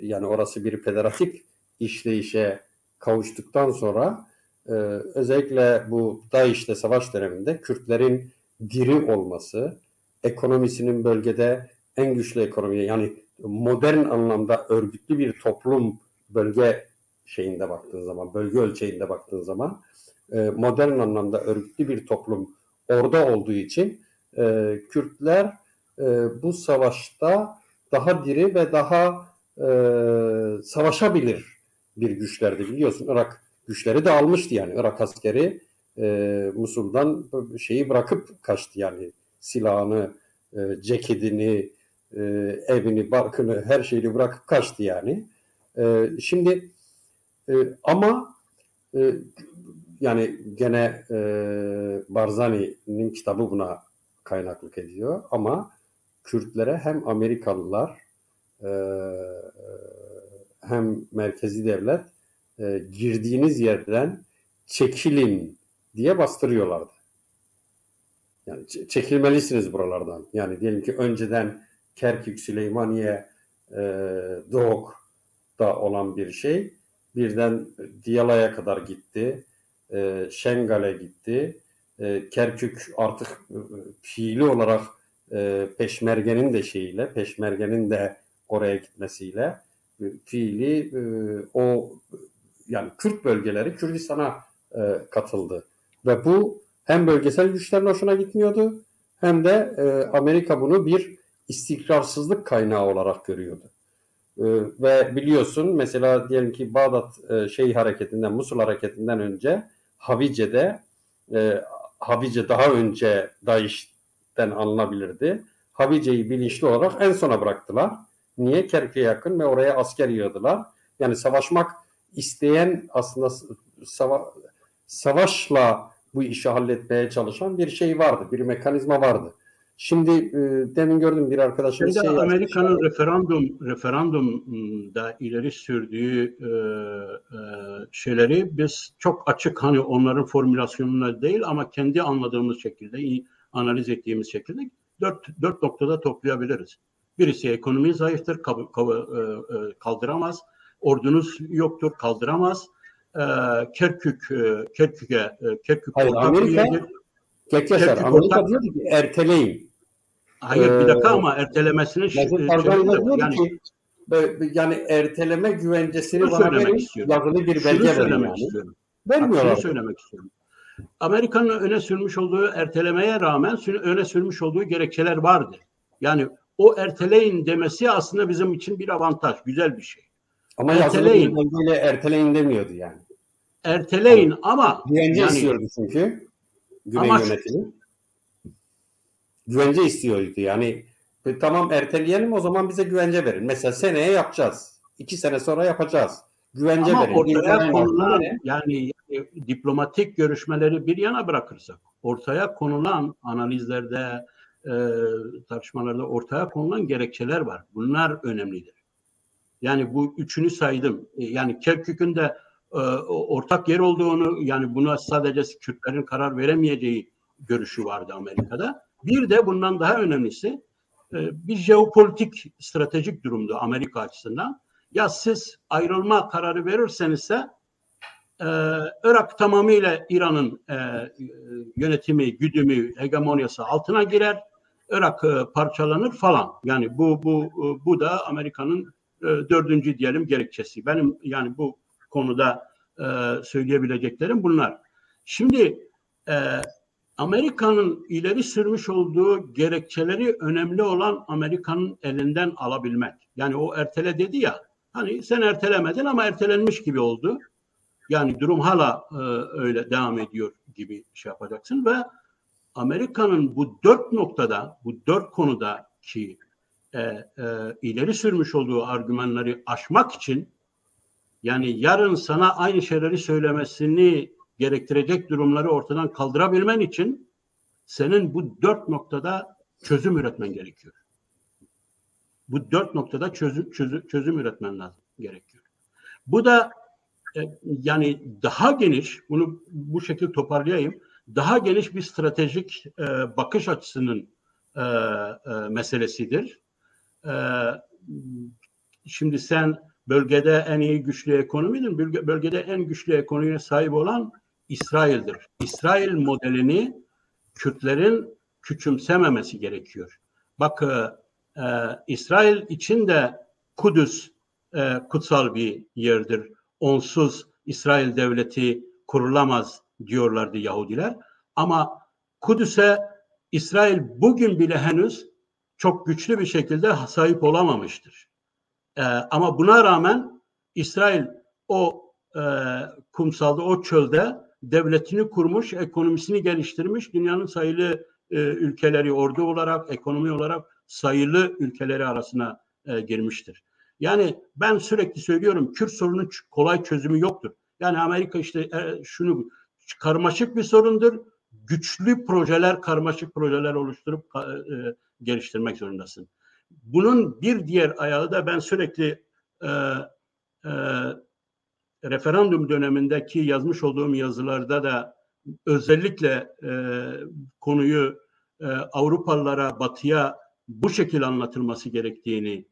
yani orası bir federatif işleyişe kavuştuktan sonra, özellikle bu DAEŞ'le savaş döneminde Kürtlerin diri olması, ekonomisinin bölgede en güçlü ekonomi, yani modern anlamda örgütlü bir toplum, bölge baktığın zaman, bölge ölçeğinde baktığın zaman, modern anlamda örgütlü bir toplum orada olduğu için Kürtler bu savaşta daha diri ve daha savaşabilir bir güçlerdi. Biliyorsun Irak güçleri de almıştı yani. Irak askeri Musul'dan bırakıp kaçtı yani. Silahını, ceketini, evini, barkını, her şeyini bırakıp kaçtı yani. Şimdi ama yani gene Barzani'nin kitabı buna kaynaklık ediyor ama Kürtlere hem Amerikalılar hem merkezi devlet girdiğiniz yerden çekilin diye bastırıyorlardı. Yani çekilmelisiniz buralardan. Yani diyelim ki önceden Kerkük, Süleymaniye, Doğuk'ta olan bir şey birden Diyala'ya kadar gitti. Şengal'e gitti. Kerkük artık fiili olarak Peşmerge'nin de Peşmerge'nin de oraya gitmesiyle fiili o yani Kürt bölgeleri Kürdistan'a katıldı. Ve bu hem bölgesel güçlerin hoşuna gitmiyordu hem de Amerika bunu bir istikrarsızlık kaynağı olarak görüyordu. Ve biliyorsun mesela diyelim ki Bağdat hareketinden, Musul hareketinden önce Havice'de Havice daha önce DAEŞ'ten alınabilirdi. Havice'yi bilinçli olarak en sona bıraktılar. Niye? Kerkük'e yakın ve oraya asker yığdılar. Yani savaşmak isteyen aslında savaşla bu işi halletmeye çalışan bir şey vardı. Bir mekanizma vardı. Şimdi demin gördüm bir arkadaşımız şimdi Amerika'nın referandumda ileri sürdüğü şeyleri biz çok açık hani onların formülasyonuna değil ama kendi anladığımız şekilde analiz ettiğimiz şekilde dört noktada toplayabiliriz. Birisi ekonomi zayıftır, kaldıramaz. Ordunuz yoktur, kaldıramaz. Kerkük Hayır, Amerika Amerika diyor ki erteleyin. Hayır bir dakika ama ertelemesini yani erteleme güvencesini bana verin, yazılı bir belge verin yani. Vermiyorlar. Şunu söylemek istiyorum. Amerika'nın öne sürmüş olduğu ertelemeye rağmen öne sürmüş olduğu gerekçeler vardı. Yani o erteleyin demesi aslında bizim için bir avantaj, güzel bir şey. Ama erteleyin. Yazılı erteleyin demiyordu yani. Erteleyin ama güvence istiyordu çünkü. Güney yönetimi. Güvence istiyordu yani. Tamam erteleyelim o zaman bize güvence verin. Mesela seneye yapacağız. 2 sene sonra yapacağız. Güvence ama verin. Ortaya konulan yani diplomatik görüşmeleri bir yana bırakırsak ortaya konulan analizlerde tartışmalarda ortaya konulan gerekçeler var. Bunlar önemlidir. Yani bu üçünü saydım. Yani Kerkük'ün de ortak yer olduğunu yani buna sadece Kürtlerin karar veremeyeceği görüşü vardı Amerika'da. Bir de bundan daha önemlisi bir jeopolitik stratejik durumdu Amerika açısından. Ya siz ayrılma kararı verirsenizse Irak tamamıyla İran'ın yönetimi, güdümü, hegemonyası altına girer. Irak parçalanır falan. Yani bu da Amerika'nın dördüncü diyelim gerekçesi. Benim yani bu konuda söyleyebileceklerim bunlar. Şimdi Amerika'nın ileri sürmüş olduğu gerekçeleri önemli olan Amerika'nın elinden alabilmek. Yani o ertele dedi ya Hani sen ertelemedin ama ertelenmiş gibi oldu. Yani durum hala öyle devam ediyor gibi şey yapacaksın ve Amerika'nın bu 4 noktada, bu 4 konudaki ileri sürmüş olduğu argümanları aşmak için, yani yarın sana aynı şeyleri söylemesini gerektirecek durumları ortadan kaldırabilmen için senin bu 4 noktada çözüm üretmen gerekiyor. Bu 4 noktada çözüm üretmen lazım, gerekiyor. Bu da yani daha geniş, bunu bu şekilde toparlayayım, daha geniş bir stratejik bakış açısının meselesidir. Şimdi sen bölgede en iyi güçlü ekonominin, bölgede en güçlü ekonomiye sahip olan İsrail'dir. İsrail modelini Kürtlerin küçümsememesi gerekiyor. Bak, İsrail için de Kudüs kutsal bir yerdir. Onsuz İsrail devleti kurulamaz diyorlardı Yahudiler. Ama Kudüs'e İsrail bugün bile henüz çok güçlü bir şekilde sahip olamamıştır. Ama buna rağmen İsrail o kumsalda, o çölde devletini kurmuş, ekonomisini geliştirmiş, dünyanın sayılı ülkeleri, ordu olarak, ekonomi olarak sayılı ülkeleri arasına girmiştir. Yani ben sürekli söylüyorum, Kürt sorunun kolay çözümü yoktur. Yani Amerika işte şunu, karmaşık bir sorundur. Güçlü projeler, karmaşık projeler oluşturup geliştirmek zorundasın. Bunun bir diğer ayağı da ben sürekli referandum dönemindeki yazmış olduğum yazılarda da özellikle konuyu Avrupalılara, Batı'ya bu şekilde anlatılması gerektiğini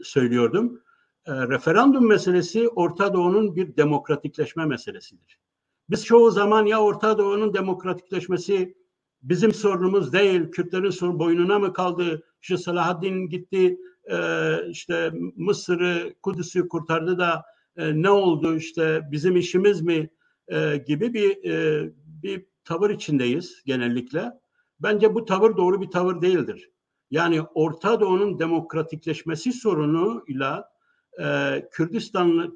söylüyordum. Referandum meselesi Orta Doğu'nun bir demokratikleşme meselesidir. Biz çoğu zaman ya Orta Doğu'nun demokratikleşmesi bizim sorunumuz değil, Kürtlerin sorunu boynuna mı kaldı, işte Selahaddin gitti, işte Mısır'ı, Kudüs'ü kurtardı da ne oldu, işte bizim işimiz mi gibi bir tavır içindeyiz genellikle. Bence bu tavır doğru bir tavır değildir. Yani Orta Doğu'nun demokratikleşmesi sorunuyla Kürdistan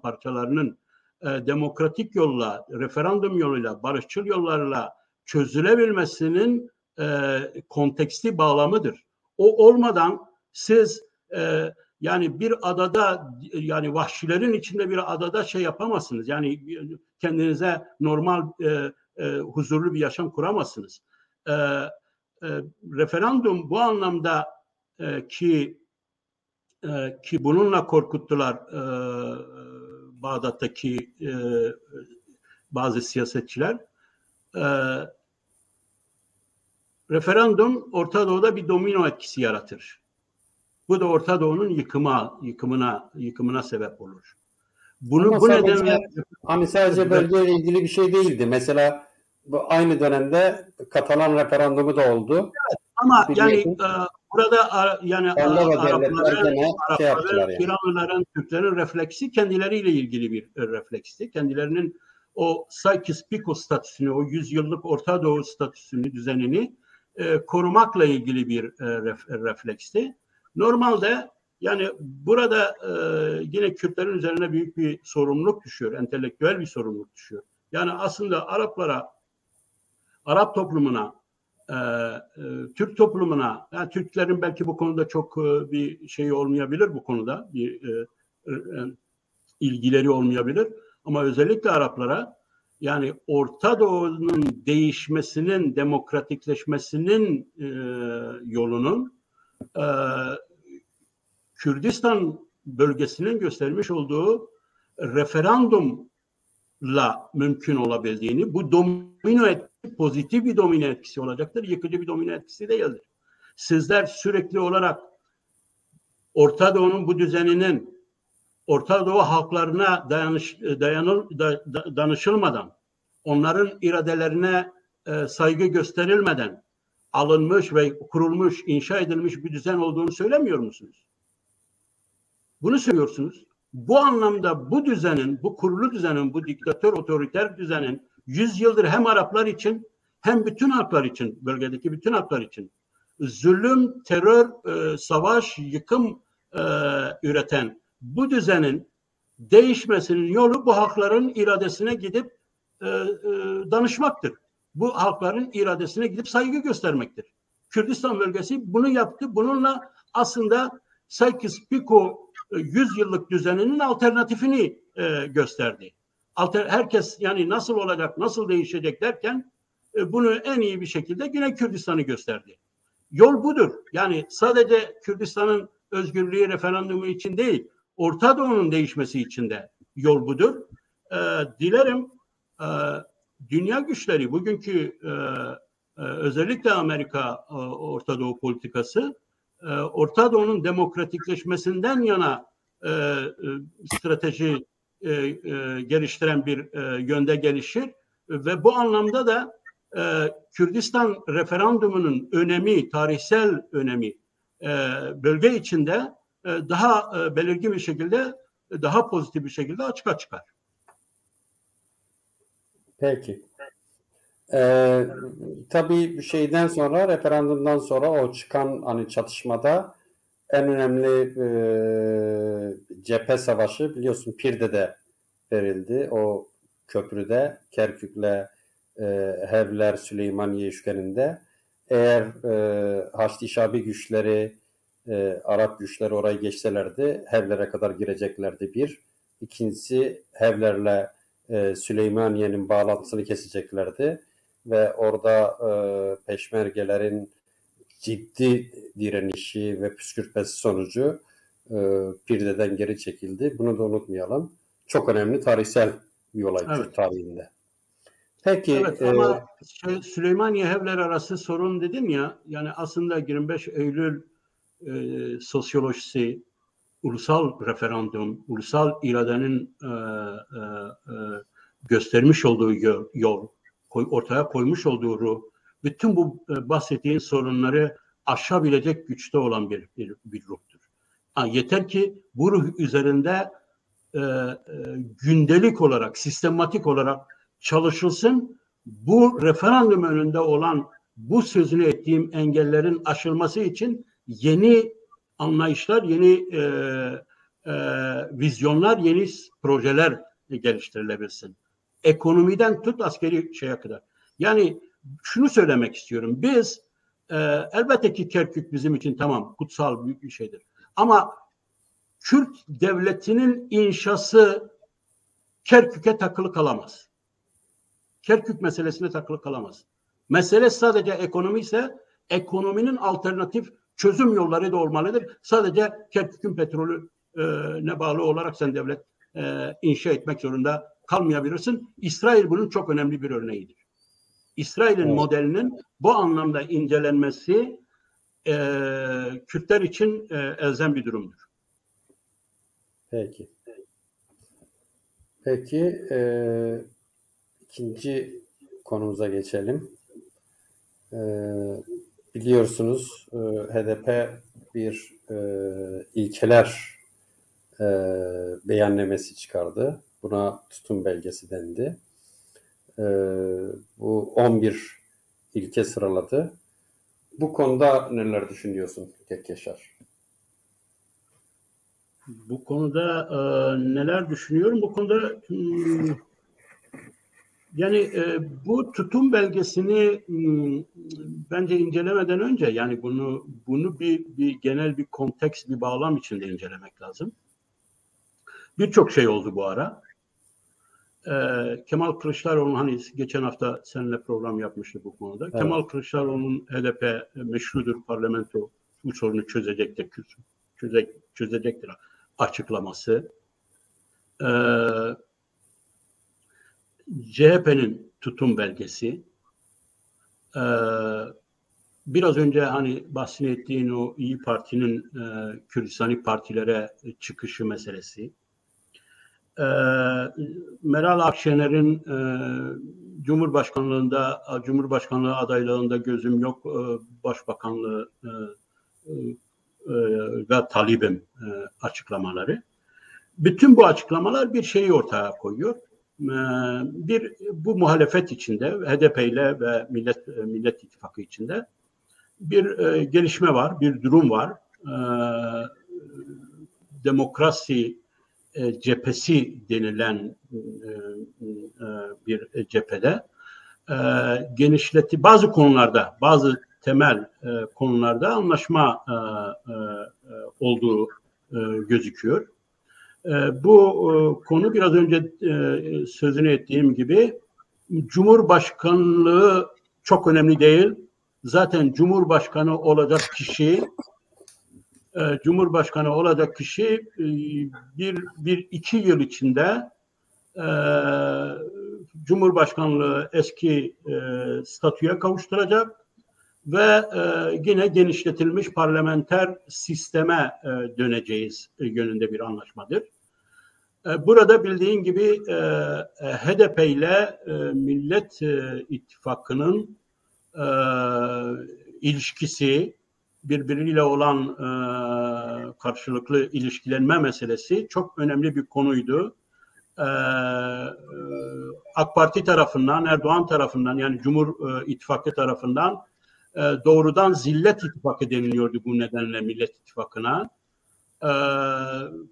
parçalarının demokratik yolla, referandum yoluyla, barışçıl yollarla çözülebilmesinin konteksti bağlamıdır. O olmadan siz yani bir adada, yani vahşilerin içinde bir adada şey yapamazsınız. Yani kendinize normal huzurlu bir yaşam kuramazsınız. Referandum bu anlamda ki bununla korkuttular Bağdat'taki bazı siyasetçiler. Referandum Orta Doğu'da bir domino etkisi yaratır. Bu da Orta Doğu'nun yıkımına sebep olur. Bu nedenle hani sadece bölgeyle ilgili bir şey değildi. Mesela bu aynı dönemde Katalan referandumu da oldu. Evet, ama biliyorsun. Yani burada yani Arapların, İranlıların, Türklerin refleksi kendileriyle ilgili bir refleksti. Kendilerinin o Sykes-Picot statüsünü, o 100 yıllık Orta Doğu statüsünü, düzenini korumakla ilgili bir refleksti. Normalde yani burada yine Kürtlerin üzerine büyük bir sorumluluk düşüyor, entelektüel bir sorumluluk düşüyor. Yani aslında Arap toplumuna, Türk toplumuna, yani Türklerin belki bu konuda çok bir şey olmayabilir, bu konuda bir ilgileri olmayabilir, ama özellikle Araplara, yani Orta Doğu'nun değişmesinin, demokratikleşmesinin yolunun Kürdistan bölgesinin göstermiş olduğu referandumla mümkün olabildiğini, bu domino etkisi, pozitif bir domino etkisi olacaktır, yıkıcı bir domino etkisi değildir. Sizler sürekli olarak Orta Doğu'nun bu düzeninin Orta Doğu halklarına danışılmadan, onların iradelerine saygı gösterilmeden alınmış ve kurulmuş, inşa edilmiş bir düzen olduğunu söylemiyor musunuz? Bunu söylüyorsunuz. Bu anlamda bu düzenin, bu kurulu düzenin, bu diktatör, otoriter düzenin 100 yıldır hem Araplar için hem bütün halklar için, bölgedeki bütün halklar için zulüm, terör, savaş, yıkım üreten bu düzenin değişmesinin yolu bu halkların iradesine gidip danışmaktır. Bu halkların iradesine gidip saygı göstermektir. Kürdistan bölgesi bunu yaptı. Bununla aslında Sykes-Picot 100 yıllık düzeninin alternatifini gösterdi. Herkes yani nasıl olacak, nasıl değişecek derken bunu en iyi bir şekilde Güney Kürdistan'ı gösterdi. Yol budur. Yani sadece Kürdistan'ın özgürlüğü referandumu için değil, Orta Doğu'nun değişmesi için de yol budur. Dilerim dünya güçleri, bugünkü özellikle Amerika Orta Doğu politikası, Orta Doğu'nun demokratikleşmesinden yana strateji geliştiren bir yönde gelişir ve bu anlamda da Kürdistan referandumunun önemi, tarihsel önemi bölge içinde daha belirgin bir şekilde, daha pozitif bir şekilde açığa çıkar. Peki. Tabii şeyden sonra, referandumdan sonra o çıkan hani çatışmada en önemli cephe savaşı biliyorsun Pirde'de verildi. O köprüde Kerkük'le Hevler Süleymaniye üçgeninde. Eğer Haçlı Şabi güçleri, Arap güçleri orayı geçselerdi Hevler'e kadar gireceklerdi bir. İkincisi Hevler'le Süleymaniye'nin bağlantısını keseceklerdi ve orada peşmergelerin ciddi direnişi ve püskürtmesi sonucu Pirde'den geri çekildi. Bunu da unutmayalım. Çok önemli tarihsel bir olay Türk tarihinde. Peki. Evet, ama Süleymaniye-Hevler arası sorun dedim ya, yani aslında 25 Eylül sosyolojisi, ulusal referandum, ulusal iradenin göstermiş olduğu yol, ortaya koymuş olduğu ruh, bütün bu bahsettiğin sorunları aşabilecek güçte olan bir ruhtur. Yeter ki bu ruh üzerinde gündelik olarak, sistematik olarak çalışılsın. Bu referandum önünde olan, bu sözünü ettiğim engellerin aşılması için yeni anlayışlar, yeni vizyonlar, yeni projeler geliştirilebilsin. Ekonomiden tut askeri şeye kadar. Yani şunu söylemek istiyorum. Biz elbette ki Kerkük bizim için tamam kutsal büyük bir şeydir. Ama Kürt devletinin inşası Kerkük'e takılı kalamaz. Kerkük meselesine takılı kalamaz. Mesele sadece ekonomi ise ekonominin alternatif çözüm yolları da olmalıdır. Sadece Kerkük'ün petrolüne bağlı olarak sen devlet inşa etmek zorunda kalmayabilirsin. İsrail bunun çok önemli bir örneğidir. İsrail'in modelinin bu anlamda incelenmesi Kürtler için elzem bir durumdur. Peki. Peki ikinci konumuza geçelim. Biliyorsunuz HDP bir ilkeler beyannamesi çıkardı. Buna tutum belgesi dendi. Bu 11 ilke sıraladı. Bu konuda neler düşünüyorsun Kekkeşar? Bu konuda neler düşünüyorum? Bu konuda yani bu tutum belgesini bence incelemeden önce yani bunu bir genel bir konteks, bir bağlam içinde incelemek lazım. Birçok şey oldu bu ara. Kemal Kılıçdaroğlu hani geçen hafta seninle program yapmıştı bu konuda. Evet. Kemal Kılıçdaroğlu'nun HDP meşrudur, parlamento bu sorunu çözecektir açıklaması. CHP'nin tutum belgesi. Biraz önce hani bahsettiğin o İyi Parti'nin Kürdistani partilere çıkışı meselesi. Meral Akşener'in Cumhurbaşkanlığı adaylığında gözüm yok, Başbakanlığı ve talibim açıklamaları. Bütün bu açıklamalar bir şeyi ortaya koyuyor. Bu muhalefet içinde, HDP ile ve Millet İttifakı içinde bir gelişme var, bir durum var. Demokrasi cephesi denilen bir cephede bazı konularda, bazı temel konularda anlaşma olduğu gözüküyor. Bu konu biraz önce sözünü ettiğim gibi Cumhurbaşkanlığı çok önemli değil. Zaten Cumhurbaşkanı olacak kişi bir iki yıl içinde Cumhurbaşkanlığı eski statüye kavuşturacak ve yine genişletilmiş parlamenter sisteme döneceğiz yönünde bir anlaşmadır. Burada bildiğin gibi HDP ile Millet İttifakı'nın ilişkisi, birbiriyle olan karşılıklı ilişkilenme meselesi çok önemli bir konuydu. AK Parti tarafından, Erdoğan tarafından, yani Cumhur İttifakı tarafından doğrudan zillet ittifakı deniliyordu bu nedenle Millet İttifakı'na.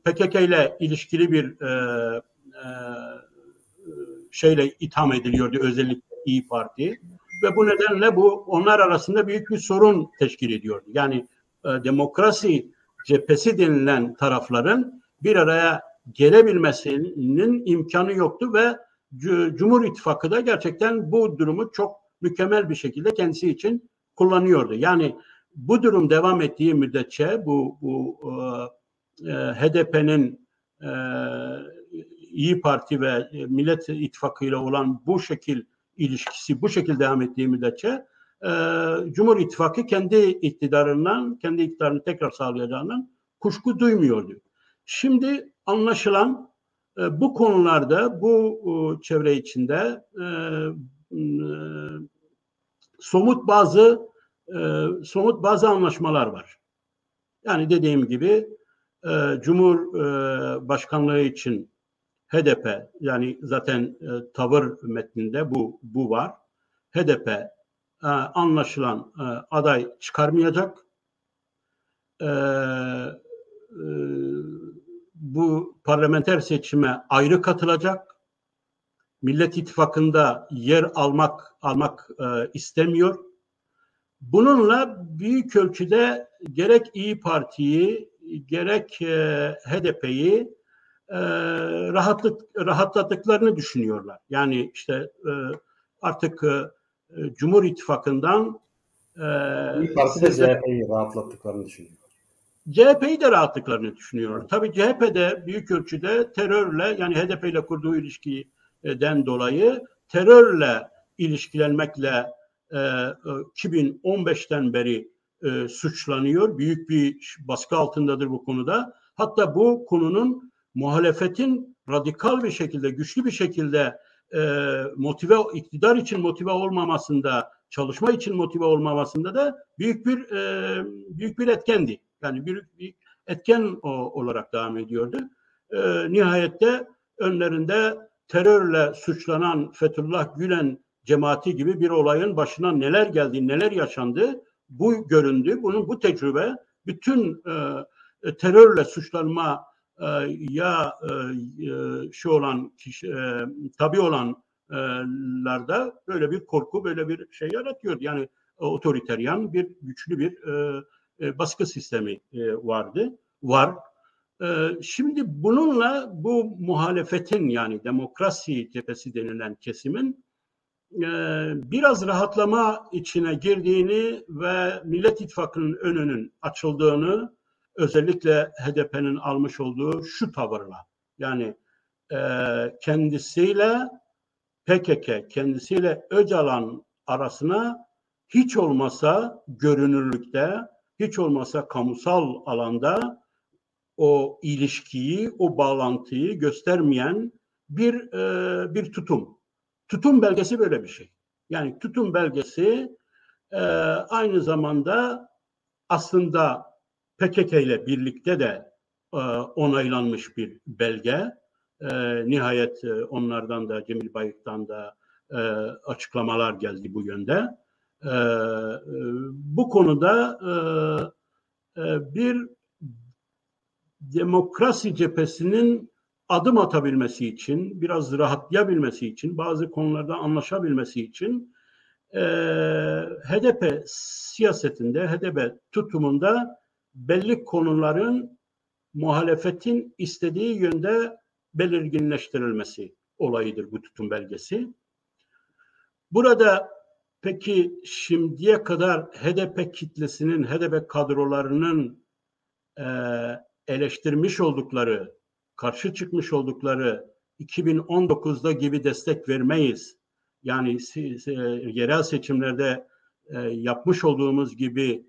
PKK ile ilişkili bir şeyle itham ediliyordu, özellikle İYİ Parti. Ve bu nedenle bu onlar arasında büyük bir sorun teşkil ediyordu. Yani demokrasi cephesi denilen tarafların bir araya gelebilmesinin imkanı yoktu ve Cumhur İttifakı da gerçekten bu durumu çok mükemmel bir şekilde kendisi için kullanıyordu. Yani bu durum devam ettiği müddetçe bu HDP'nin İYİ Parti ve Millet İttifakı ile olan bu şekil ilişkisi bu şekilde devam ettiği müddetçe Cumhur İttifakı kendi iktidarını tekrar sağlayacağından kuşku duymuyordu. Şimdi anlaşılan bu konularda, bu çevre içinde somut bazı anlaşmalar var. Yani dediğim gibi Cumhurbaşkanlığı için HDP, yani zaten tavır metninde bu var. HDP anlaşılan aday çıkarmayacak. Bu parlamenter seçime ayrı katılacak. Millet İttifakı'nda yer almak istemiyor. Bununla büyük ölçüde gerek İYİ Parti'yi gerek HDP'yi rahatladıklarını düşünüyorlar. Yani işte artık Cumhur İttifakı'ndan İYİ Parti de CHP'yi rahatlattıklarını düşünüyor. CHP'yi de rahatlıklarını düşünüyor. Tabii CHP de büyük ölçüde terörle, yani HDP ile kurduğu ilişkiden dolayı terörle ilişkilenmekle 2015'ten beri suçlanıyor. Büyük bir baskı altındadır bu konuda. Hatta bu konunun muhalefetin radikal bir şekilde, güçlü bir şekilde iktidar için motive olmamasında, çalışma için motive olmamasında da büyük bir etkendi. Yani bir etken olarak devam ediyordu. Nihayette önlerinde terörle suçlanan Fethullah Gülen cemaati gibi bir olayın başına neler geldi, neler yaşandı, bu göründü. Bu tecrübe bütün terörle suçlanma tabi olanlarda böyle bir korku, böyle bir şey yaratıyor. Yani otoriteryan bir güçlü bir baskı sistemi var. Şimdi bununla bu muhalefetin, yani demokrasi cephesi denilen kesimin biraz rahatlama içine girdiğini ve Millet İttifakı'nın önünün açıldığını, özellikle HDP'nin almış olduğu şu tavırla, yani kendisiyle PKK, kendisiyle Öcalan arasına hiç olmasa görünürlükte, hiç olmasa kamusal alanda o ilişkiyi, o bağlantıyı göstermeyen bir tutum. Tutum belgesi böyle bir şey. Yani tutum belgesi aynı zamanda aslında PKK ile birlikte de onaylanmış bir belge. Nihayet onlardan da, Cemil Bayık'tan da açıklamalar geldi bu yönde. bu konuda bir demokrasi cephesinin adım atabilmesi için, biraz rahatlayabilmesi için, bazı konularda anlaşabilmesi için HDP siyasetinde, HDP tutumunda belli konuların muhalefetin istediği yönde belirginleştirilmesi olayıdır bu tutum belgesi. Burada peki şimdiye kadar HDP kitlesinin, HDP kadrolarının eleştirmiş oldukları, karşı çıkmış oldukları 2019'da gibi destek vermeyiz. Yani yerel seçimlerde yapmış olduğumuz gibi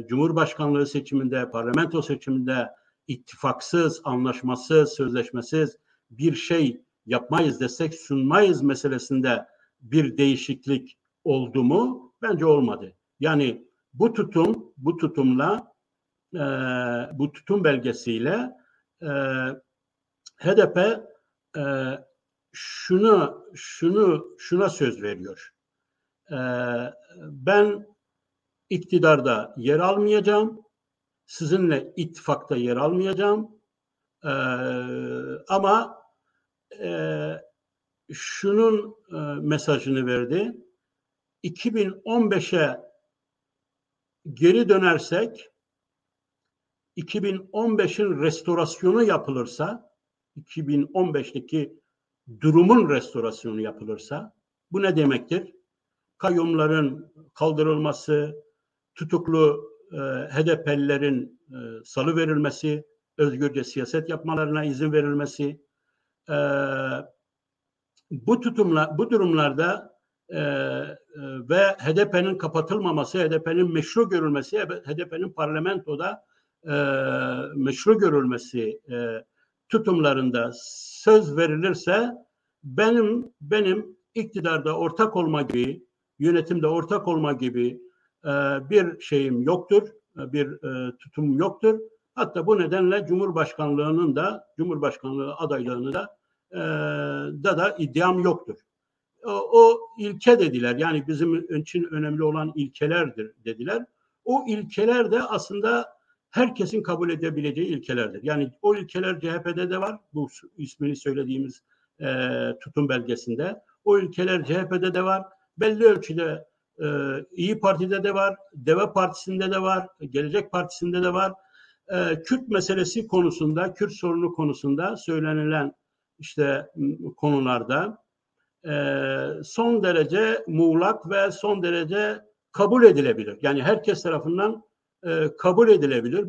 Cumhurbaşkanlığı seçiminde, parlamento seçiminde ittifaksız, anlaşmasız, sözleşmesiz bir şey yapmayız, destek sunmayız meselesinde bir değişiklik oldu mu? Bence olmadı. Yani bu tutumla, bu tutum belgesiyle HDP şuna söz veriyor. Ben iktidarda yer almayacağım, sizinle ittifakta yer almayacağım, ama şunun mesajını verdi. 2015'e geri dönersek, 2015'in restorasyonu yapılırsa, 2015'teki durumun restorasyonu yapılırsa, bu ne demektir? Kayyumların kaldırılması, tutuklu HDP'lilerin salıverilmesi, özgürce siyaset yapmalarına izin verilmesi, bu durumlarda ve HDP'nin kapatılmaması, HDP'nin meşru görülmesi, HDP'nin parlamentoda meşru görülmesi tutumlarında söz verilirse benim iktidarda ortak olma gibi, yönetimde ortak olma gibi bir şeyim yoktur, bir tutumum yoktur. Hatta bu nedenle Cumhurbaşkanlığı adaylığını da iddiam yoktur. O ilke dediler. Yani bizim için önemli olan ilkelerdir dediler. O ilkeler de aslında herkesin kabul edebileceği ilkelerdir. Yani o ilkeler CHP'de de var. Bu ismini söylediğimiz tutum belgesinde. O ilkeler CHP'de de var. Belli ölçüde İyi Parti'de de var. Deva Partisi'nde de var. Gelecek Partisi'nde de var. Kürt meselesi konusunda, Kürt sorunu konusunda söylenilen işte konularda son derece muğlak ve son derece kabul edilebilir. Yani herkes tarafından kabul edilebilir.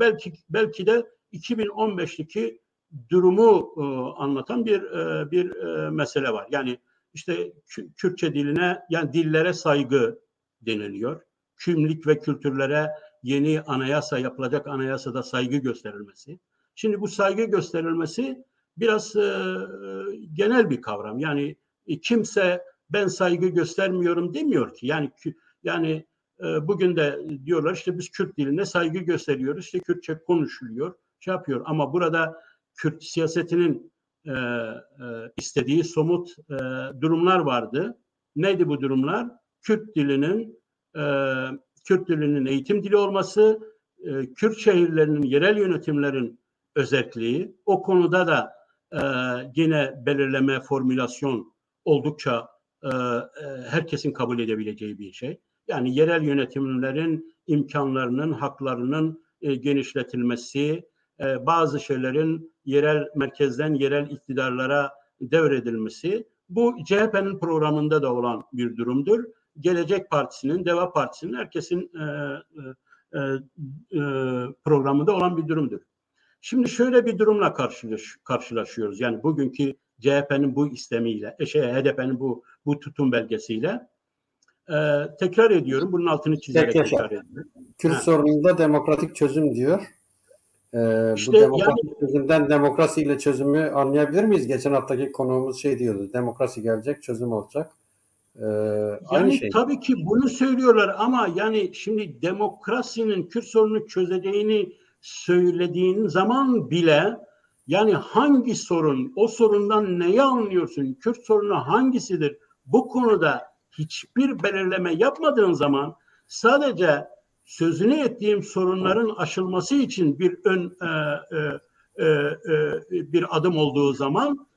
Belki de 2015'teki durumu anlatan bir mesele var. Yani işte Kürtçe diline, yani dillere saygı deniliyor. Kimlik ve kültürlere yeni anayasa, yapılacak anayasada saygı gösterilmesi. Şimdi bu saygı gösterilmesi biraz genel bir kavram. Yani kimse ben saygı göstermiyorum demiyor ki. Yani bugün de diyorlar işte biz Kürt diline saygı gösteriyoruz. İşte Kürtçe konuşuluyor, şey yapıyor. Ama burada Kürt siyasetinin istediği somut durumlar vardı. Neydi bu durumlar? Kürt dilinin eğitim dili olması, Kürt şehirlerinin, yerel yönetimlerin özelliği. O konuda da yine belirleme, formülasyon oldukça herkesin kabul edebileceği bir şey. Yani yerel yönetimlerin imkanlarının, haklarının genişletilmesi, bazı şeylerin merkezden yerel iktidarlara devredilmesi, bu CHP'nin programında da olan bir durumdur. Gelecek Partisi'nin, Deva Partisi'nin, herkesin programında olan bir durumdur. Şimdi şöyle bir durumla karşılaşıyoruz. Yani bugünkü CHP'nin bu istemiyle, HDP'nin bu tutum belgesiyle, tekrar ediyorum, bunun altını çizerek tekrar ediyorum. Kürt sorununda demokratik çözüm diyor. İşte bu demokratik çözümden demokrasiyle çözümü anlayabilir miyiz? Geçen haftaki konuğumuz şey diyordu, demokrasi gelecek, çözüm olacak. Aynı şey. Tabii ki bunu söylüyorlar ama yani şimdi demokrasinin Kürt sorununu çözeceğini söylediğin zaman bile yani hangi sorun, o sorundan neyi anlıyorsun, Kürt sorunu hangisidir? Bu konuda hiçbir belirleme yapmadığın zaman sadece sözünü ettiğim sorunların aşılması için bir adım olduğu zaman,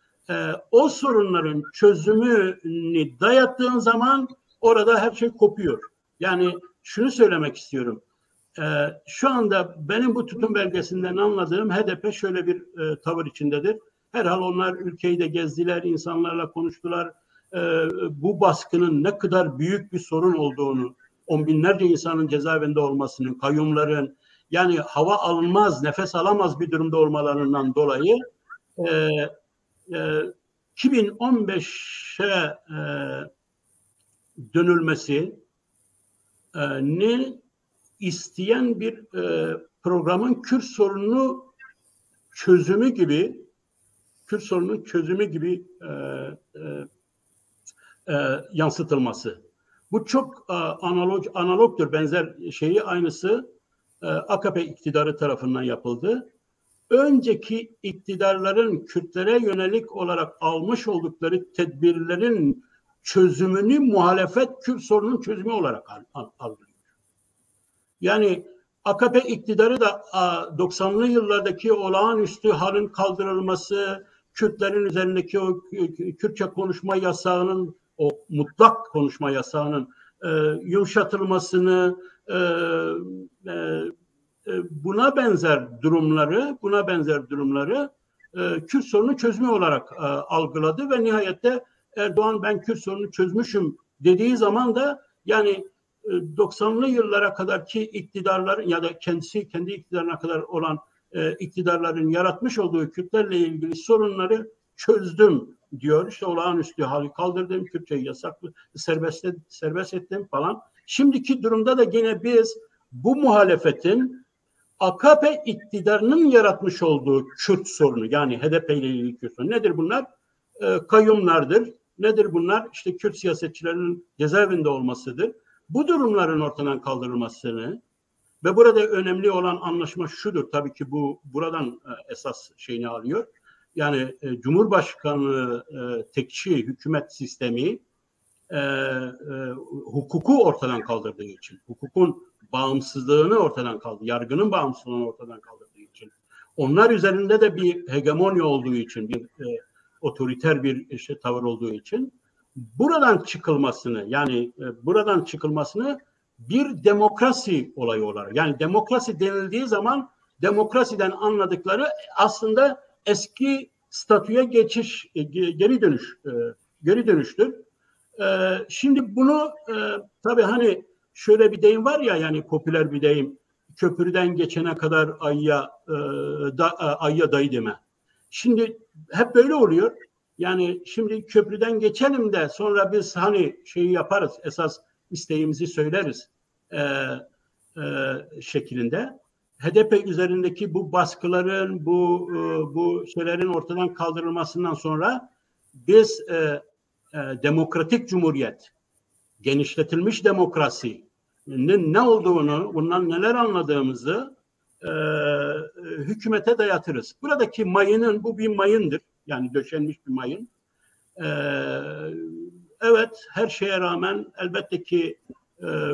o sorunların çözümünü dayattığın zaman orada her şey kopuyor. Yani şunu söylemek istiyorum. Şu anda benim bu tutum belgesinden anladığım HDP şöyle bir tavır içindedir. Herhal onlar ülkeyi de gezdiler, insanlarla konuştular. Bu baskının ne kadar büyük bir sorun olduğunu, on binlerce insanın cezaevinde olmasının, kayyumların, yani hava alınmaz, nefes alamaz bir durumda olmalarından dolayı 2015'e dönülmesini isteyen bir programın Kürt sorununun çözümü gibi yansıtılması. Bu çok analogdur. Benzer şeyi aynısı AKP iktidarı tarafından yapıldı. Önceki iktidarların Kürtlere yönelik olarak almış oldukları tedbirlerin çözümünü muhalefet Kürt sorunun çözümü olarak algılıyor. Yani AKP iktidarı da 90'lı yıllardaki olağanüstü halin kaldırılması, Kürtlerin üzerindeki o Kürtçe konuşma yasağının, o mutlak konuşma yasağının yumuşatılmasını, buna benzer durumları Kürt sorunu çözümü olarak algıladı ve nihayette Erdoğan ben Kürt sorunu çözmüşüm dediği zaman da yani 90'lı yıllara kadarki iktidarların ya da kendi iktidarına kadar olan iktidarların yaratmış olduğu Kürtlerle ilgili sorunları çözdüm diyor. İşte olağanüstü hali kaldırdım, Kürtçeyi yasaklı, serbest ettim falan. Şimdiki durumda da yine biz bu muhalefetin AKP iktidarının yaratmış olduğu Kürt sorunu, yani HDP ile ilgili Kürt sorunu nedir bunlar? Kayyumlardır. Nedir bunlar? İşte Kürt siyasetçilerinin cezaevinde olmasıdır. Bu durumların ortadan kaldırılmasını ve burada önemli olan anlaşma şudur. Tabii ki bu buradan esas şeyini alıyor. Yani Cumhurbaşkanı tekçi hükümet sistemi hukuku ortadan kaldırdığı için, hukukun bağımsızlığını ortadan kaldırdığı, yargının bağımsızlığını ortadan kaldırdığı için, onlar üzerinde de bir hegemonya olduğu için, bir otoriter bir tavır olduğu için buradan çıkılmasını bir demokrasi olayı olarak, yani demokrasi denildiği zaman demokrasiden anladıkları aslında eski statüye geçiş, geri dönüştür. Şimdi bunu tabii hani şöyle bir deyim var ya, yani popüler bir deyim, köprüden geçene kadar ayya dayı deme. Şimdi hep böyle oluyor. Yani şimdi köprüden geçelim de sonra biz hani şeyi yaparız, esas isteğimizi söyleriz şeklinde. HDP üzerindeki bu baskıların, bu şeylerin ortadan kaldırılmasından sonra biz demokratik cumhuriyet, genişletilmiş demokrasinin ne olduğunu, bundan neler anladığımızı hükümete dayatırız. Buradaki mayının, bu bir mayındır. Yani döşenmiş bir mayın. Evet, her şeye rağmen elbette ki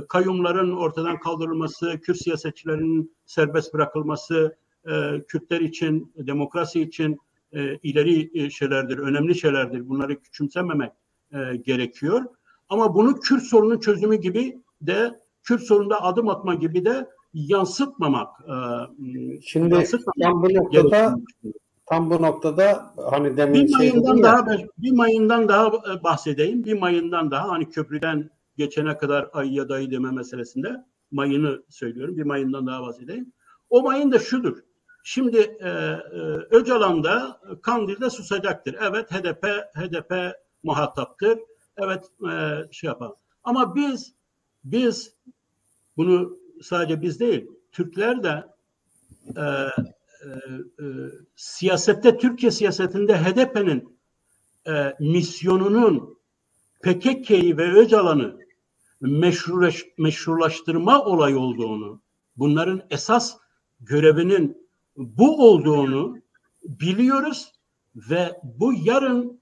kayyumların ortadan kaldırılması, Kürt siyasetçilerinin serbest bırakılması, Kürtler için, demokrasi için ileri şeylerdir, önemli şeylerdir. Bunları küçümsememek gerekiyor. Ama bunu Kürt sorunun çözümü gibi de, Kürt sorununda adım atma gibi de yansıtmamak. Şimdi tam bu noktada hani demin bir mayından daha bahsedeyim. Bir mayından daha, hani köprüden geçene kadar ayıya dayı deme meselesinde mayını söylüyorum. Bir mayından daha bahsedeyim. O mayın da şudur. Şimdi Öcalan'da, Kandil'de susacaktır. Evet, HDP muhataptır. Evet, şey yapalım. Ama biz bunu sadece biz değil, Türkler de siyasette, Türkiye siyasetinde HDP'nin misyonunun PKK'yı ve Öcalan'ı meşrulaştırma olayı olduğunu, bunların esas görevinin bu olduğunu biliyoruz ve bu yarın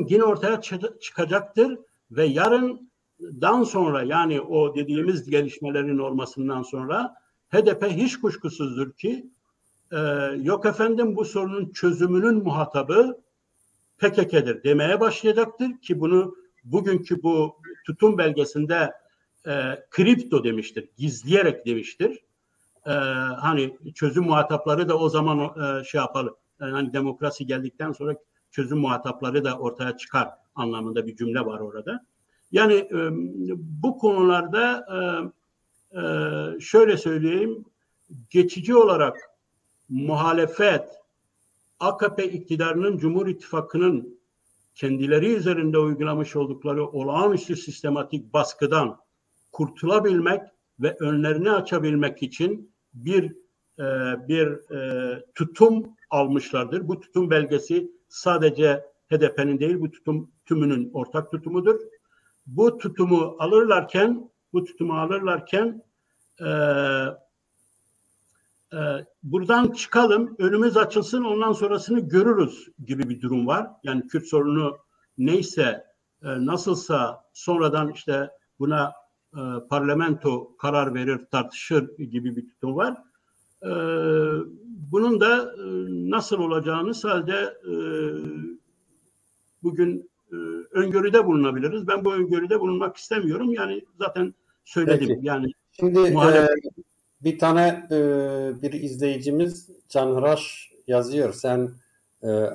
yine ortaya çıkacaktır ve yarın dan sonra, yani o dediğimiz gelişmelerin olmasından sonra HDP hiç kuşkusuzdur ki yok efendim bu sorunun çözümünün muhatabı PKK'dır demeye başlayacaktır ki bunu bugünkü bu tutum belgesinde kripto demiştir, gizleyerek demiştir. Hani çözüm muhatapları da o zaman şey yapalım, hani demokrasi geldikten sonra çözüm muhatapları da ortaya çıkar anlamında bir cümle var orada. Yani bu konularda şöyle söyleyeyim, geçici olarak muhalefet, AKP iktidarının, Cumhur İttifakı'nın kendileri üzerinde uygulamış oldukları olağanüstü sistematik baskıdan kurtulabilmek ve önlerini açabilmek için bir tutum almışlardır. Bu tutum belgesi sadece HDP'nin değil, bu tutum tümünün ortak tutumudur. Bu tutumu alırlarken buradan çıkalım, önümüz açılsın, ondan sonrasını görürüz gibi bir durum var. Yani Kürt sorunu neyse, nasılsa sonradan işte buna parlamento karar verir, tartışır gibi bir tutum var. Bunun da nasıl olacağını sadece bugün öngörüde bulunabiliriz. Ben bu öngörüde bulunmak istemiyorum. Yani zaten söyledim. Peki. Yani şimdi bir tane bir izleyicimiz Canhıraş yazıyor. Sen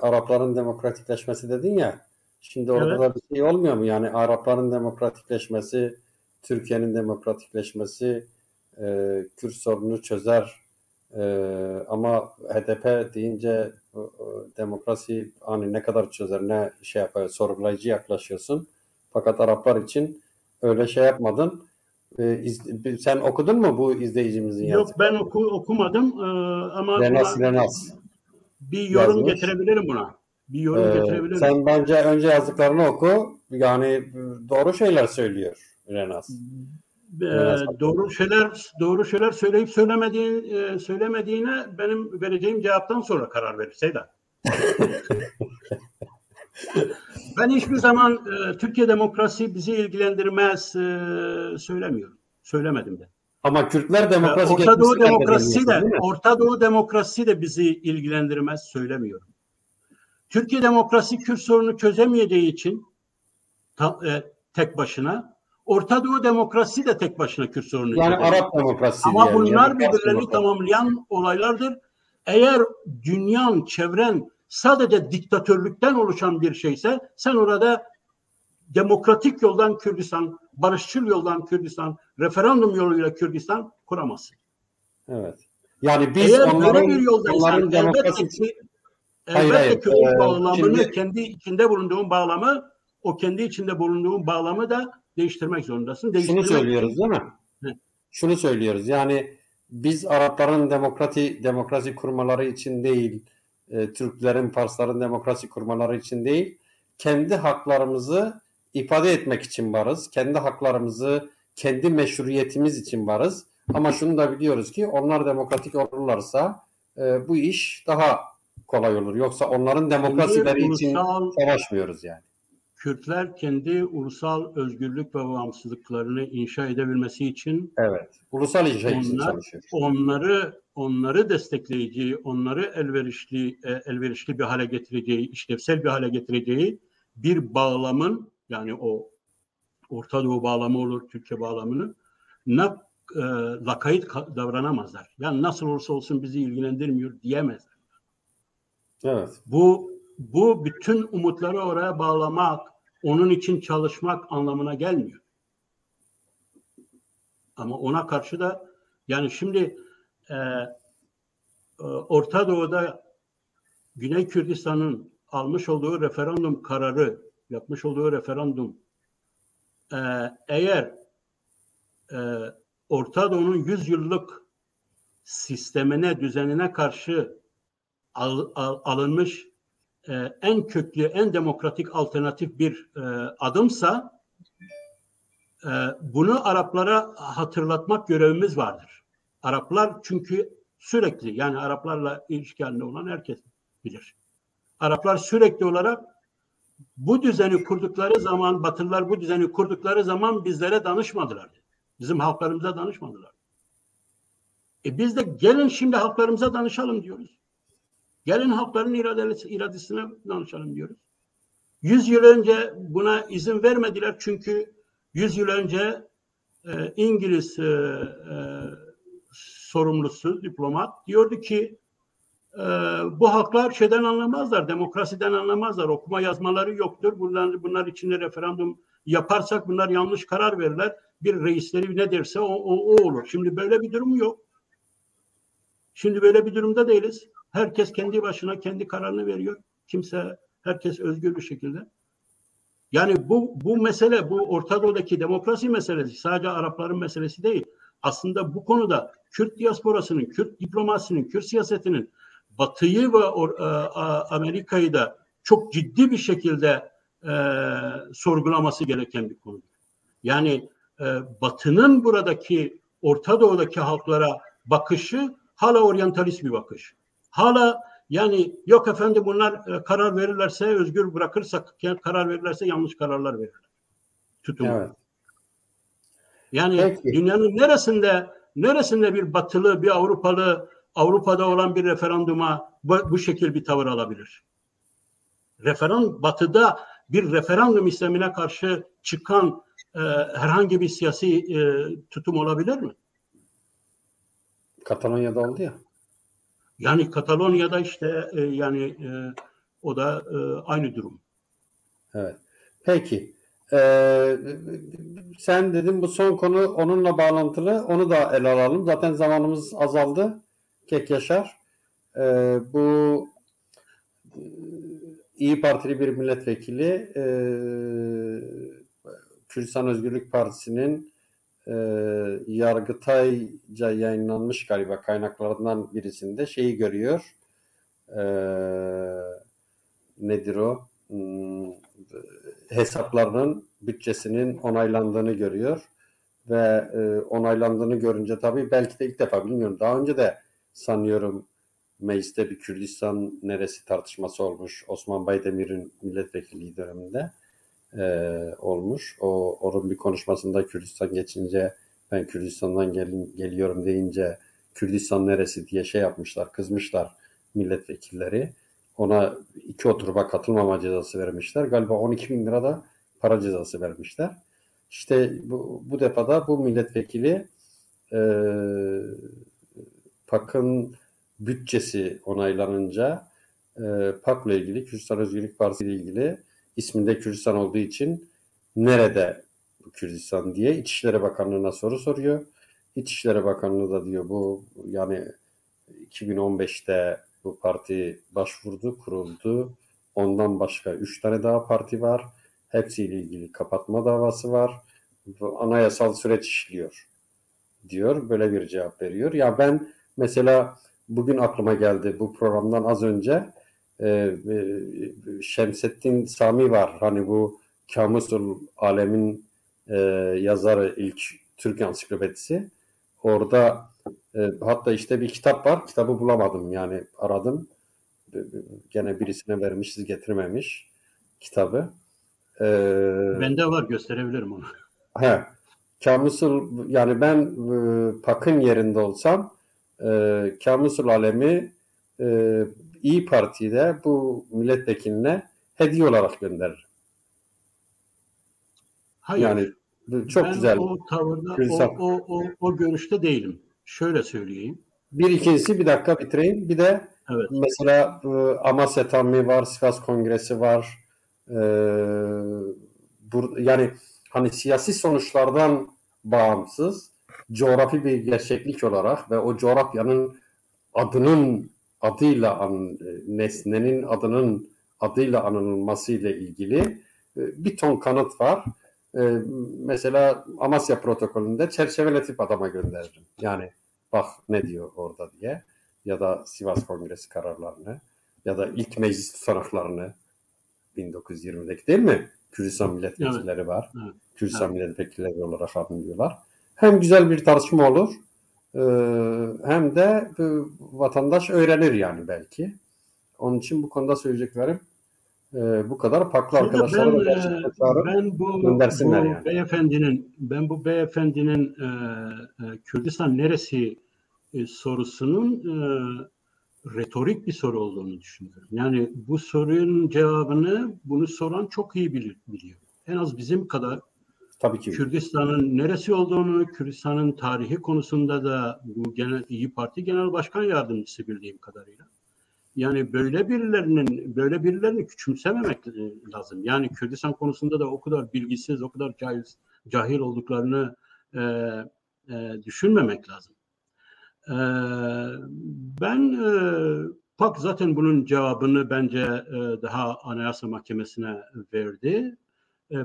Arapların demokratikleşmesi dedin ya. Şimdi orada evet, da bir şey olmuyor mu? Yani Arapların demokratikleşmesi, Türkiye'nin demokratikleşmesi Kürt sorununu çözer. Ama HDP deyince demokrasi hani ne kadar çözer, ne şey yapar, sorgulayıcı yaklaşıyorsun. Fakat Araplar için öyle şey yapmadın. Sen okudun mu bu izleyicimizin yok ben yazdıklarını? okumadım ama Renas buna Renas bir yorum yazmış. getirebilirim buna. Bir yorum getirebilirim. Sen bence önce yazdıklarını oku. Yani doğru şeyler söylüyor Renas. Renas Doğru şeyler söyleyip söylemediğine benim vereceğim cevaptan sonra karar verir Seyda. Ben hiçbir zaman Türkiye demokrasi bizi ilgilendirmez söylemiyorum. Söylemedim de. Ama Kürtler demokrasi Orta Doğu getirsinler de demokrasisi demiyorsun, de değil mi? Orta Doğu demokrasisi de bizi ilgilendirmez söylemiyorum. Türkiye demokrasi Kürt sorunu çözemeyeceği için tek başına, Orta Doğu demokrasi de tek başına Kürt sorunu Yani çözemez. Arap demokrasi Ama diyelim. Yani bunlar birbirlerini tamamlayan olaylardır. Eğer dünyanın, çevren sadece diktatörlükten oluşan bir şeyse, sen orada demokratik yoldan Kürdistan, barışçıl yoldan Kürdistan, referandum yoluyla Kürdistan kuramazsın. Evet. Yani biz Eğer böyle bir yoldaysan onların demokrasi elbette ki o bağlamını, şimdi kendi içinde bulunduğun bağlamı, o kendi içinde bulunduğun bağlamı da değiştirmek zorundasın. şunu söylüyoruz değil mi? Hı. Şunu söylüyoruz. Yani biz Arapların demokrasi kurmaları için değil, Türklerin, Farsların demokrasi kurmaları için değil, kendi haklarımızı ifade etmek için varız. Kendi haklarımızı, kendi meşruiyetimiz için varız. Ama şunu da biliyoruz ki onlar demokratik olurlarsa bu iş daha kolay olur. Yoksa onların demokrasileri için savaşmıyoruz yani. Kürtler kendi ulusal özgürlük ve bağımsızlıklarını inşa edebilmesi için evet, ulusal inşa için çalışıyor. Onları destekleyici, onları elverişli bir hale getireceği, işlevsel bir hale getireceği bir bağlamın, yani o Orta Doğu bağlamı olur, Türkiye bağlamını lakayt davranamazlar. Yani nasıl olursa olsun bizi ilgilendirmiyor diyemezler. Evet. Bu bütün umutları oraya bağlamak, onun için çalışmak anlamına gelmiyor. Ama ona karşı da yani şimdi Orta Doğu'da Güney Kürdistan'ın almış olduğu referandum kararı, yapmış olduğu referandum eğer Orta Doğu'nun 100 yıllık sistemine, düzenine karşı alınmış en köklü, en demokratik alternatif bir adımsa bunu Araplara hatırlatmak görevimiz vardır. Araplar çünkü sürekli, yani Araplarla ilişki halinde olan herkes bilir. Araplar sürekli olarak bu düzeni kurdukları zaman, Batılılar bu düzeni kurdukları zaman bizlere danışmadılar. Bizim halklarımıza danışmadılar. Biz de gelin şimdi halklarımıza danışalım diyoruz. Gelin halkların iradesine danışalım diyoruz. 100 yıl önce buna izin vermediler çünkü 100 yıl önce İngiliz sorumlusu, diplomat diyordu ki bu halklar şeyden anlamazlar, demokrasiden anlamazlar, okuma yazmaları yoktur. Bunlar içinde referandum yaparsak bunlar yanlış karar verirler. Bir reisleri ne derse o olur. Şimdi böyle bir durum yok. Şimdi böyle bir durumda değiliz. Herkes kendi başına kendi kararını veriyor. Herkes özgür bir şekilde. Yani bu mesele, bu Orta Doğu'daki demokrasi meselesi sadece Arapların meselesi değil. Aslında bu konuda Kürt diasporasının, Kürt diplomasinin, Kürt siyasetinin Batı'yı ve Amerika'yı da çok ciddi bir şekilde sorgulaması gereken bir konu. Yani Batı'nın buradaki Orta Doğu'daki halklara bakışı hala oryantalist bir bakış. Hala yani yok efendim bunlar karar verirlerse, özgür bırakırsak karar verirlerse yanlış kararlar verirler. Tutumu. Evet. Yani peki, dünyanın neresinde bir Batılı, bir Avrupalı, Avrupa'da olan bir referanduma bu şekil bir tavır alabilir? Batı'da bir referandum istemine karşı çıkan herhangi bir siyasi tutum olabilir mi? Katalonya'da oldu ya. Yani Katalonya'da işte o da aynı durum. Evet. Peki. Sen dedin bu son konu onunla bağlantılı. Onu da ele alalım. Zaten zamanımız azaldı. Kek Yaşar. Bu İyi Partili bir milletvekili Kürdistan Özgürlük Partisi'nin Yargıtay'ca yayınlanmış galiba kaynaklarından birisinde şeyi görüyor. Nedir o? Hesaplarının bütçesinin onaylandığını görüyor ve onaylandığını görünce tabii belki de ilk defa bilmiyorum. Daha önce de sanıyorum mecliste bir Kürdistan neresi tartışması olmuş. Osman Baydemir'in milletvekilliği döneminde olmuş. Onun bir konuşmasında Kürdistan geçince ben Kürdistan'dan geliyorum deyince Kürdistan neresi diye şey yapmışlar, kızmışlar milletvekilleri. Ona 2 oturuma katılmama cezası vermişler. Galiba 12.000 lira da para cezası vermişler. İşte bu defada bu milletvekili PAK'ın bütçesi onaylanınca PAK'la ilgili, Kürdistan Özgürlük Partisi ile ilgili isminde Kürdistan olduğu için nerede bu Kürdistan diye İçişleri Bakanlığı'na soru soruyor. İçişleri Bakanlığı da diyor bu yani 2015'te bu parti başvurdu, kuruldu. Ondan başka 3 tane daha parti var. Hepsiyle ilgili kapatma davası var. Anayasal süreç işliyor diyor. Böyle bir cevap veriyor. Ya ben mesela bugün aklıma geldi bu programdan az önce Şemsettin Sami var. Hani bu Kamusul Alem'in yazarı ilk Türk ansiklopedisi. Orada hatta işte bir kitap var. Kitabı bulamadım yani aradım. Gene birisine vermişiz getirmemiş kitabı. Bende var gösterebilirim onu. Kamusul yani ben PAK'ın yerinde olsam Kamusul Alem'i İyi Parti'de bu milletvekiline hediye olarak gönderirim. Hayır. Yani çok ben güzel. O tavırda, o görüşte değilim. Şöyle söyleyeyim. İkincisi bir dakika bitireyim. Bir de evet. Mesela Amasya Tammi var, Sivas Kongresi var. Yani hani siyasi sonuçlardan bağımsız coğrafi bir gerçeklik olarak ve o coğrafyanın nesnenin adıyla anılması ile ilgili bir ton kanıt var. Mesela Amasya protokolünde çerçeveletip adama gönderirim. Yani bak ne diyor orada diye. Ya da Sivas Kongresi kararlarını ya da ilk meclis tutanaklarını 1920'deki değil mi? Kürdistan milletvekilleri evet. var. Evet. Kürdistan evet. milletvekilleri olarak anılıyorlar. Hem güzel bir tartışma olur hem de vatandaş öğrenir yani belki. Onun için bu konuda söyleyeceklerim Bu kadar farklı Şimdi arkadaşları da gerçekten çağırıp ben göndersinler yani. bu beyefendinin Kürdistan neresi sorusunun retorik bir soru olduğunu düşünüyorum. Yani bu sorunun cevabını bunu soran çok iyi biliyor. En az bizim kadar Tabii ki biliyor. Kürdistan'ın neresi olduğunu, Kürdistan'ın tarihi konusunda da bu İYİ Parti Genel Başkan Yardımcısı bildiğim kadarıyla. Yani böyle birilerini küçümsememek lazım. Yani Kürdistan konusunda da o kadar bilgisiz, o kadar cahil olduklarını düşünmemek lazım. Ben PAK zaten bunun cevabını bence daha Anayasa Mahkemesi'ne verdi.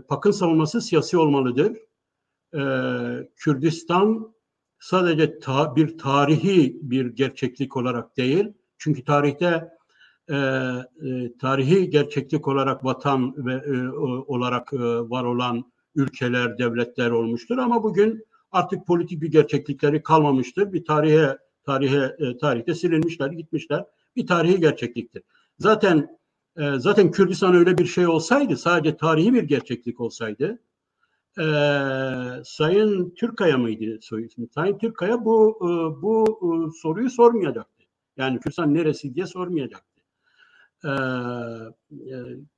PAK'ın savunması siyasi olmalıdır. Kürdistan sadece bir tarihi bir gerçeklik olarak değil, çünkü tarihte tarihi gerçeklik olarak vatan ve olarak var olan ülkeler, devletler olmuştur ama bugün artık politik bir gerçeklikleri kalmamıştır. Bir tarihte silinmişler, gitmişler. Bir tarihi gerçekliktir. Zaten Kürdistan öyle bir şey olsaydı, sadece tarihi bir gerçeklik olsaydı, Sayın Türkaya mıydı soy ismi? Sayın Türkaya bu soruyu sormayacaktı. Yani Kürdistan neresi diye sormayacaktı.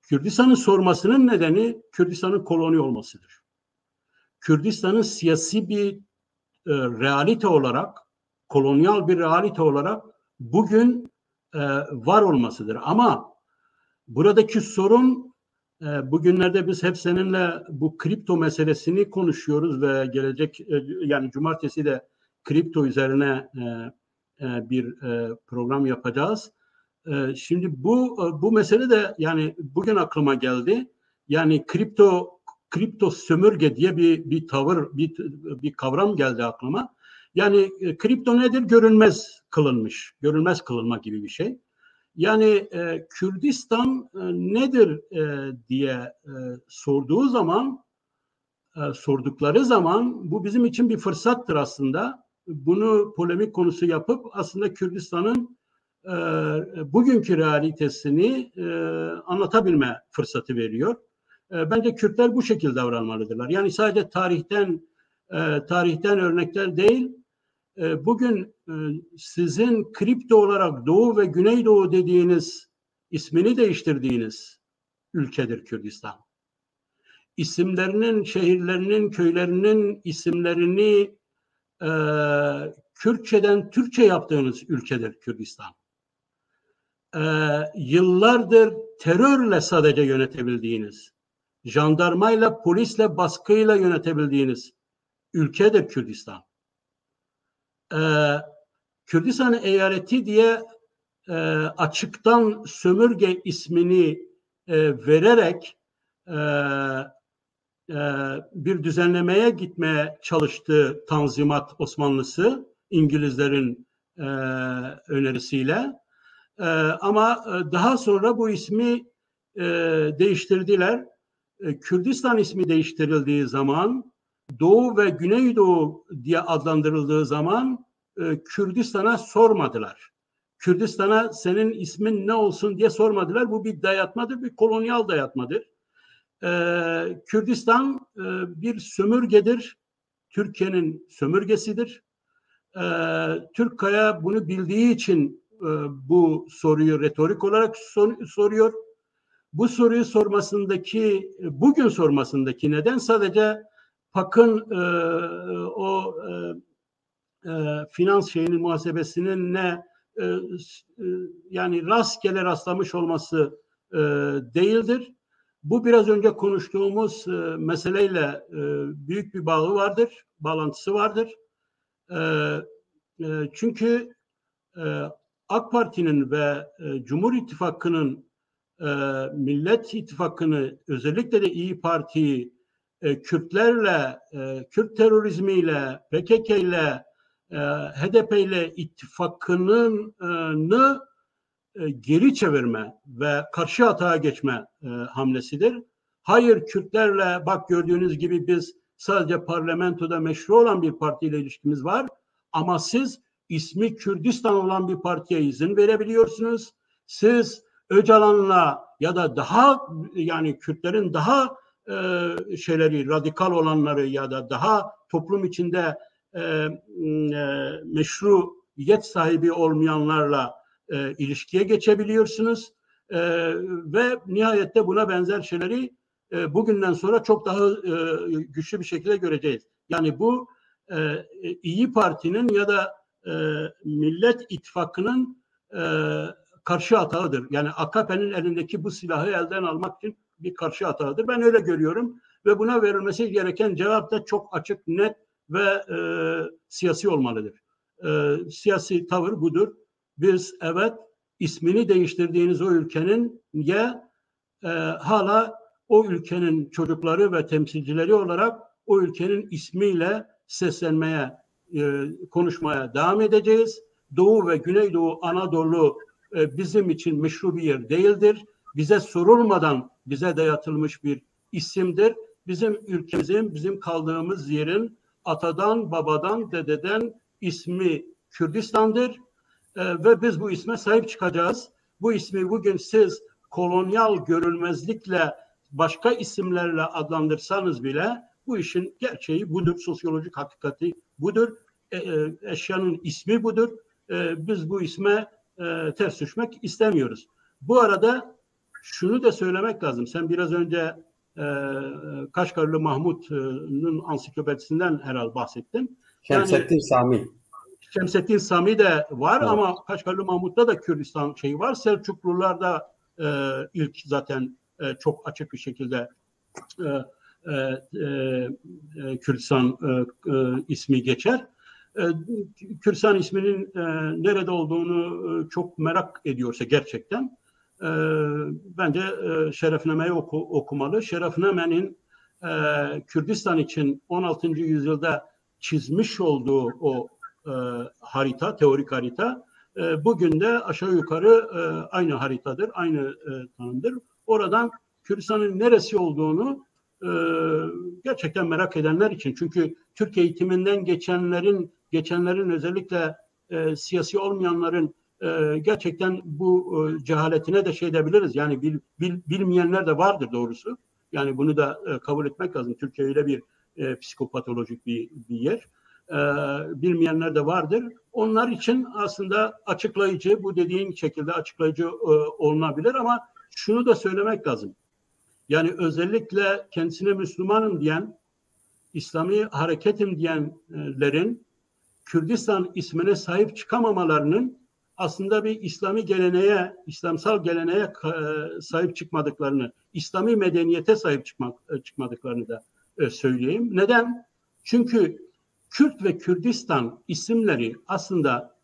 Kürdistan'ın sormasının nedeni Kürdistan'ın koloni olmasıdır. Kürdistan'ın siyasi bir realite olarak, kolonyal bir realite olarak bugün var olmasıdır. Ama buradaki sorun bugünlerde biz hep seninle bu kripto meselesini konuşuyoruz ve gelecek yani cumartesi de kripto üzerine bir program yapacağız. Şimdi bu mesele de yani bugün aklıma geldi. Yani kripto sömürge diye bir tavır, bir kavram geldi aklıma. Yani kripto nedir? Görünmez kılınma gibi bir şey. Yani Kürdistan nedir diye sordukları zaman bu bizim için bir fırsattır aslında. Bunu polemik konusu yapıp aslında Kürdistan'ın bugünkü realitesini anlatabilme fırsatı veriyor. Bence Kürtler bu şekilde davranmalıdırlar. Yani sadece tarihten örnekler değil, bugün sizin kripto olarak Doğu ve Güneydoğu dediğiniz, ismini değiştirdiğiniz ülkedir Kürdistan. İsimlerinin, şehirlerinin, köylerinin isimlerini Kürtçeden Türkçe yaptığınız ülkedir Kürdistan. Yıllardır terörle sadece yönetebildiğiniz, jandarmayla, polisle, baskıyla yönetebildiğiniz ülkedir Kürdistan. Kürdistan eyaleti diye açıktan sömürge ismini vererek bir düzenlemeye gitmeye çalıştı Tanzimat Osmanlısı İngilizlerin önerisiyle. Ama daha sonra bu ismi değiştirdiler. Kürdistan ismi değiştirildiği zaman, Doğu ve Güneydoğu diye adlandırıldığı zaman Kürdistan'a sormadılar. Kürdistan'a senin ismin ne olsun diye sormadılar. Bu bir dayatmadır, bir kolonyal dayatmadır. Kürdistan bir sömürgedir. Türkiye'nin sömürgesidir. Türkkaya bunu bildiği için bu soruyu retorik olarak soruyor. Bu soruyu bugün sormasındaki neden sadece PAK'ın finans şeyinin muhasebesinin yani rastgele rastlamış olması değildir. Bu biraz önce konuştuğumuz meseleyle büyük bir bağlantısı vardır. Çünkü AK Parti'nin ve Cumhur İttifakı'nın Millet İttifakı'nı, özellikle de İYİ Parti'yi Kürtlerle, Kürt terörizmiyle, PKK'yle, HDP'yle ittifakını geri çevirme ve karşı atağa geçme hamlesidir. Hayır, Kürtlerle bak gördüğünüz gibi biz sadece parlamentoda meşru olan bir partiyle ilişkimiz var ama siz ismi Kürdistan olan bir partiye izin verebiliyorsunuz. Siz Öcalan'la ya da daha yani Kürtlerin daha şeyleri radikal olanları ya da daha toplum içinde meşruiyet sahibi olmayanlarla ilişkiye geçebiliyorsunuz ve nihayette buna benzer şeyleri bugünden sonra çok daha güçlü bir şekilde göreceğiz. Yani bu İyi Parti'nin ya da Millet İttifakı'nın karşı atağıdır. Yani AKP'nin elindeki bu silahı elden almak için bir karşı atağıdır. Ben öyle görüyorum ve buna verilmesi gereken cevap da çok açık, net ve siyasi olmalıdır. Siyasi tavır budur. Biz evet ismini değiştirdiğiniz o ülkenin hala o ülkenin çocukları ve temsilcileri olarak o ülkenin ismiyle seslenmeye, konuşmaya devam edeceğiz. Doğu ve Güneydoğu Anadolu bizim için meşru bir yer değildir. Bize sorulmadan bize dayatılmış bir isimdir. Bizim ülkemizin, bizim kaldığımız yerin atadan, babadan, dededen ismi Kürdistan'dır. Ve biz bu isme sahip çıkacağız. Bu ismi bugün siz kolonyal görülmezlikle başka isimlerle adlandırsanız bile bu işin gerçeği budur. Sosyolojik hakikati budur. Eşyanın ismi budur. Biz bu isme ters düşmek istemiyoruz. Bu arada şunu da söylemek lazım. Sen biraz önce Kaşgarlı Mahmut'un ansiklopedisinden herhalde bahsettin. Şemsettin Sami. Şemsettin Sami de var ama Kaşgarlı Mahmut'ta da Kürdistan şeyi var. Selçuklularda ilk zaten çok açık bir şekilde Kürdistan ismi geçer. Kürdistan isminin nerede olduğunu çok merak ediyorsa gerçekten bence Şerefname'yi okumalı. Şerefname'nin Kürdistan için 16. yüzyılda çizmiş olduğu o harita, teorik harita bugün de aşağı yukarı aynı haritadır, aynı tanımdır. Oradan Kürdistan'ın neresi olduğunu gerçekten merak edenler için, çünkü Türk eğitiminden geçenlerin özellikle siyasi olmayanların gerçekten bu cehaletine de şey edebiliriz. Yani bilmeyenler de vardır doğrusu. Yani bunu da kabul etmek lazım. Türkiye öyle bir psikopatolojik bir yer. Bilmeyenler de vardır. Onlar için aslında açıklayıcı, bu dediğin şekilde açıklayıcı olunabilir ama şunu da söylemek lazım. Yani özellikle kendisine Müslümanım diyen, İslami hareketim diyenlerin Kürdistan ismine sahip çıkamamalarının aslında bir İslami geleneğe, İslamsal geleneğe sahip çıkmadıklarını, İslami medeniyete sahip çıkmadıklarını da söyleyeyim. Neden? Çünkü Kürt ve Kürdistan isimleri aslında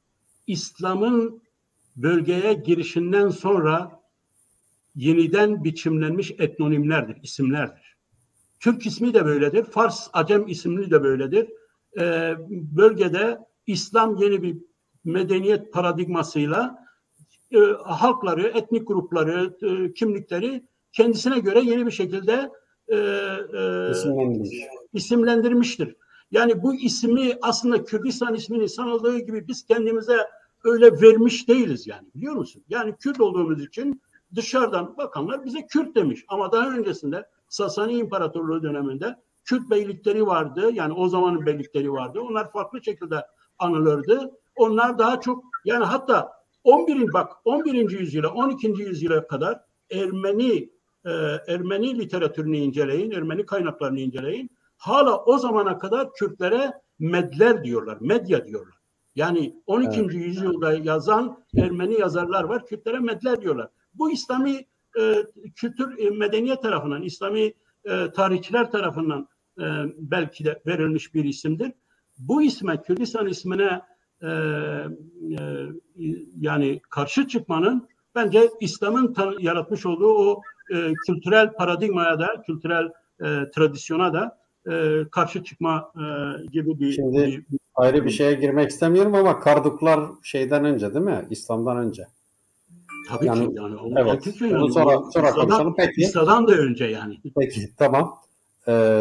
İslam'ın bölgeye girişinden sonra yeniden biçimlenmiş etnonimlerdir, isimlerdir. Türk ismi de böyledir, Fars, Acem isimli de böyledir. Bölgede İslam yeni bir medeniyet paradigmasıyla halkları, etnik grupları, kimlikleri kendisine göre yeni bir şekilde isimlendirmiştir. Yani bu ismi aslında Kürdistan ismini sanıldığı gibi biz kendimize öyle vermiş değiliz yani, biliyor musun? Yani Kürt olduğumuz için dışarıdan bakanlar bize Kürt demiş ama daha öncesinde Sasani İmparatorluğu döneminde Kürt beylikleri vardı. Yani o zamanın beylikleri vardı. Onlar farklı şekilde anılırdı. Onlar daha çok yani hatta 11. yüzyıla 12. yüzyıla kadar Ermeni literatürünü inceleyin, Ermeni kaynaklarını inceleyin. Hala o zamana kadar Kürtlere medler diyorlar, medya diyorlar. Yani 12. Evet. yüzyılda yazan Ermeni yazarlar var, Kürtlere medler diyorlar. Bu İslami kültür, medeniyet tarafından, İslami tarihçiler tarafından belki de verilmiş bir isimdir. Bu isme, Kürdistan ismine yani karşı çıkmanın bence İslam'ın yaratmış olduğu o kültürel paradigmaya da, kültürel tradisyona da karşı çıkma gibi bir... Şimdi ayrı bir şeye girmek istemiyorum ama Karduklar şeyden önce değil mi? İslam'dan önce. Tabii yani, ki yani. Evet. Yani, sonra konuşalım. Peki. İsa'dan da önce yani. Peki tamam.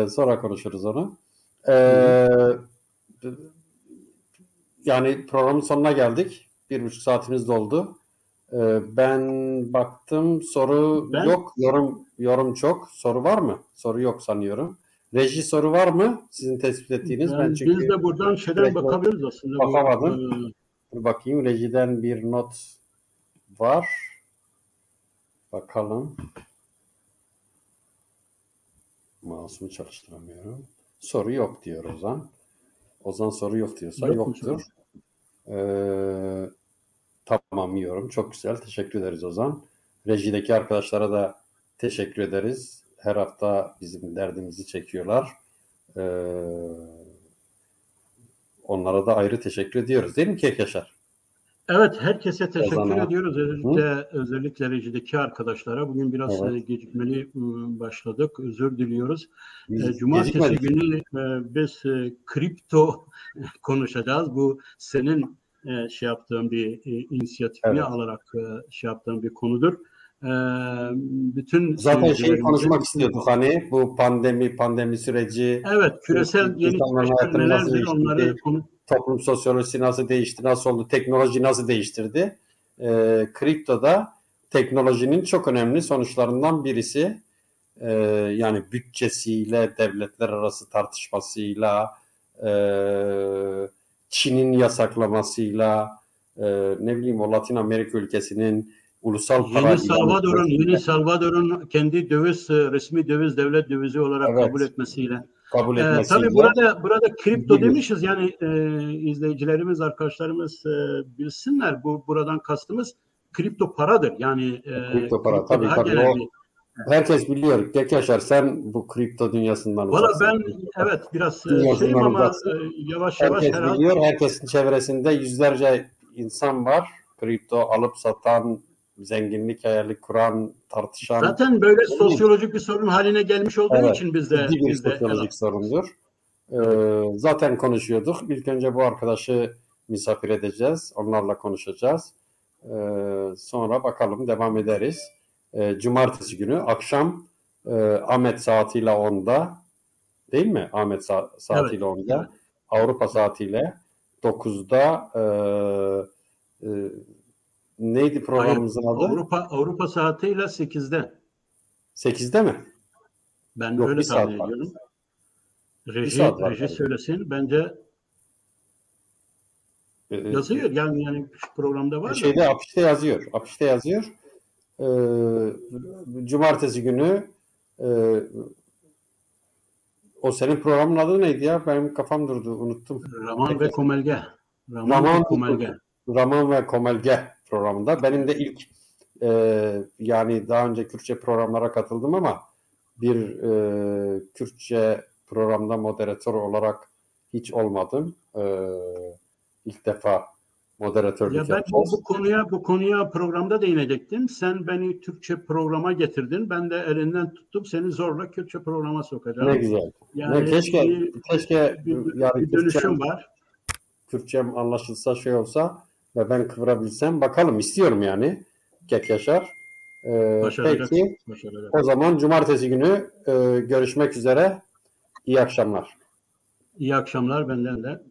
Sonra konuşuruz onu. Yani programın sonuna geldik. 1,5 saatimiz doldu. Ben baktım, soru Ben yok, yorum çok. Soru var mı? Soru yok sanıyorum. Reji, soru var mı? Sizin tespit ettiğiniz. Ben biz çünkü de buradan şeyden sürekli bakabiliriz aslında bu bakamadım. Dur bakayım, rejiden bir not var. Bakalım. Mouse'umu çalıştıramıyorum. Soru yok diyor Ozan. Ozan soru yok diyorsa yok mu? yoktur. Tamam, yorum. Çok güzel. Teşekkür ederiz Ozan. Rejideki arkadaşlara da teşekkür ederiz. Her hafta bizim derdimizi çekiyorlar. Onlara da ayrı teşekkür ediyoruz. Değil mi Kehkeşar? Evet, herkese teşekkür Ozan'a. ediyoruz. Özellikle rejideki arkadaşlara. Bugün biraz Evet. gecikmeli başladık. Özür diliyoruz. Biz Cumartesi gecikmedik. günü biz kripto konuşacağız. Bu senin şey yaptığın bir inisiyatifini Evet. alarak şey yaptığın bir konudur. Bütün Zaten şeyi konuşmak seyircilerimizin istiyorduk, hani bu pandemi süreci, evet, küresel yeni insanların süreçler hayatını nasıl nelerdir değiştirdi, onları konu. toplum sosyolojisi nasıl değişti, nasıl oldu, teknoloji nasıl değiştirdi. Kriptoda teknolojinin çok önemli sonuçlarından birisi. Yani bütçesiyle, devletler arası tartışmasıyla, Çin'in yasaklamasıyla, ne bileyim, o Latin Amerika ülkesinin ulusal para ilan Yeni etmesiyle, Salvador'un kendi döviz, resmi döviz, devlet dövizi olarak kabul evet, etmesiyle. kabul Tabii etmesiyle burada kripto bir demişiz, yani izleyicilerimiz, arkadaşlarımız bilsinler. Buradan kastımız kripto paradır. Yani kripto para. kripto Tabii daha tabii, genel o bir. herkes biliyor. Yaşar, sen bu kripto dünyasından Valla uzaksın. ben evet biraz şeyim Dünyasından ama uzaksın. yavaş yavaş Herkes herhalde. biliyor. Herkesin çevresinde yüzlerce insan var. Kripto alıp satan, zenginlik hayali kuran, tartışan. Zaten böyle sosyolojik bir sorun haline gelmiş olduğu Evet, için ciddi bir biz de sosyolojik sorundur. tabii. Zaten konuşuyorduk. İlk önce bu arkadaşı misafir edeceğiz. Onlarla konuşacağız. Sonra bakalım, devam ederiz. Cumartesi günü akşam Ahmet saatiyle 10'da, değil mi? Ahmet Evet, saatiyle evet. 10'da. Avrupa saatiyle 9'da neydi Hayır, programımızın adı? Avrupa saatiyle 8'de. 8'de mi? Ben Yok, bir öyle tahmin saat var. ediyorum. Bir saat var Reji galiba. söylesin. Bence yazıyor. Yani şu programda var da. Afişte yazıyor. Afişte yazıyor. Cumartesi günü, e, o senin programın adı neydi ya? Benim kafam durdu. Unuttum. Raman ve Komelge. Raman ve Raman, Komelge. Raman ve Komelge programında. Benim de ilk, yani daha önce Kürtçe programlara katıldım ama bir Kürtçe programda moderatör olarak hiç olmadım. İlk defa moderatörlük Ya ben yapacağız. bu konuya programda değinecektim. Sen beni Türkçe programa getirdin. Ben de elinden tuttum. Seni zorla Kürtçe programa Ne sokacağım. güzel. Ne, Yani keşke yani bir dönüşüm var. Kürtçem anlaşılsa, şey olsa ve ben kıvırabilsem, bakalım, istiyorum yani. Yaşar. Başaracaksın. Peki, o Başaracaksın. zaman cumartesi günü görüşmek üzere. İyi akşamlar. İyi akşamlar benden de.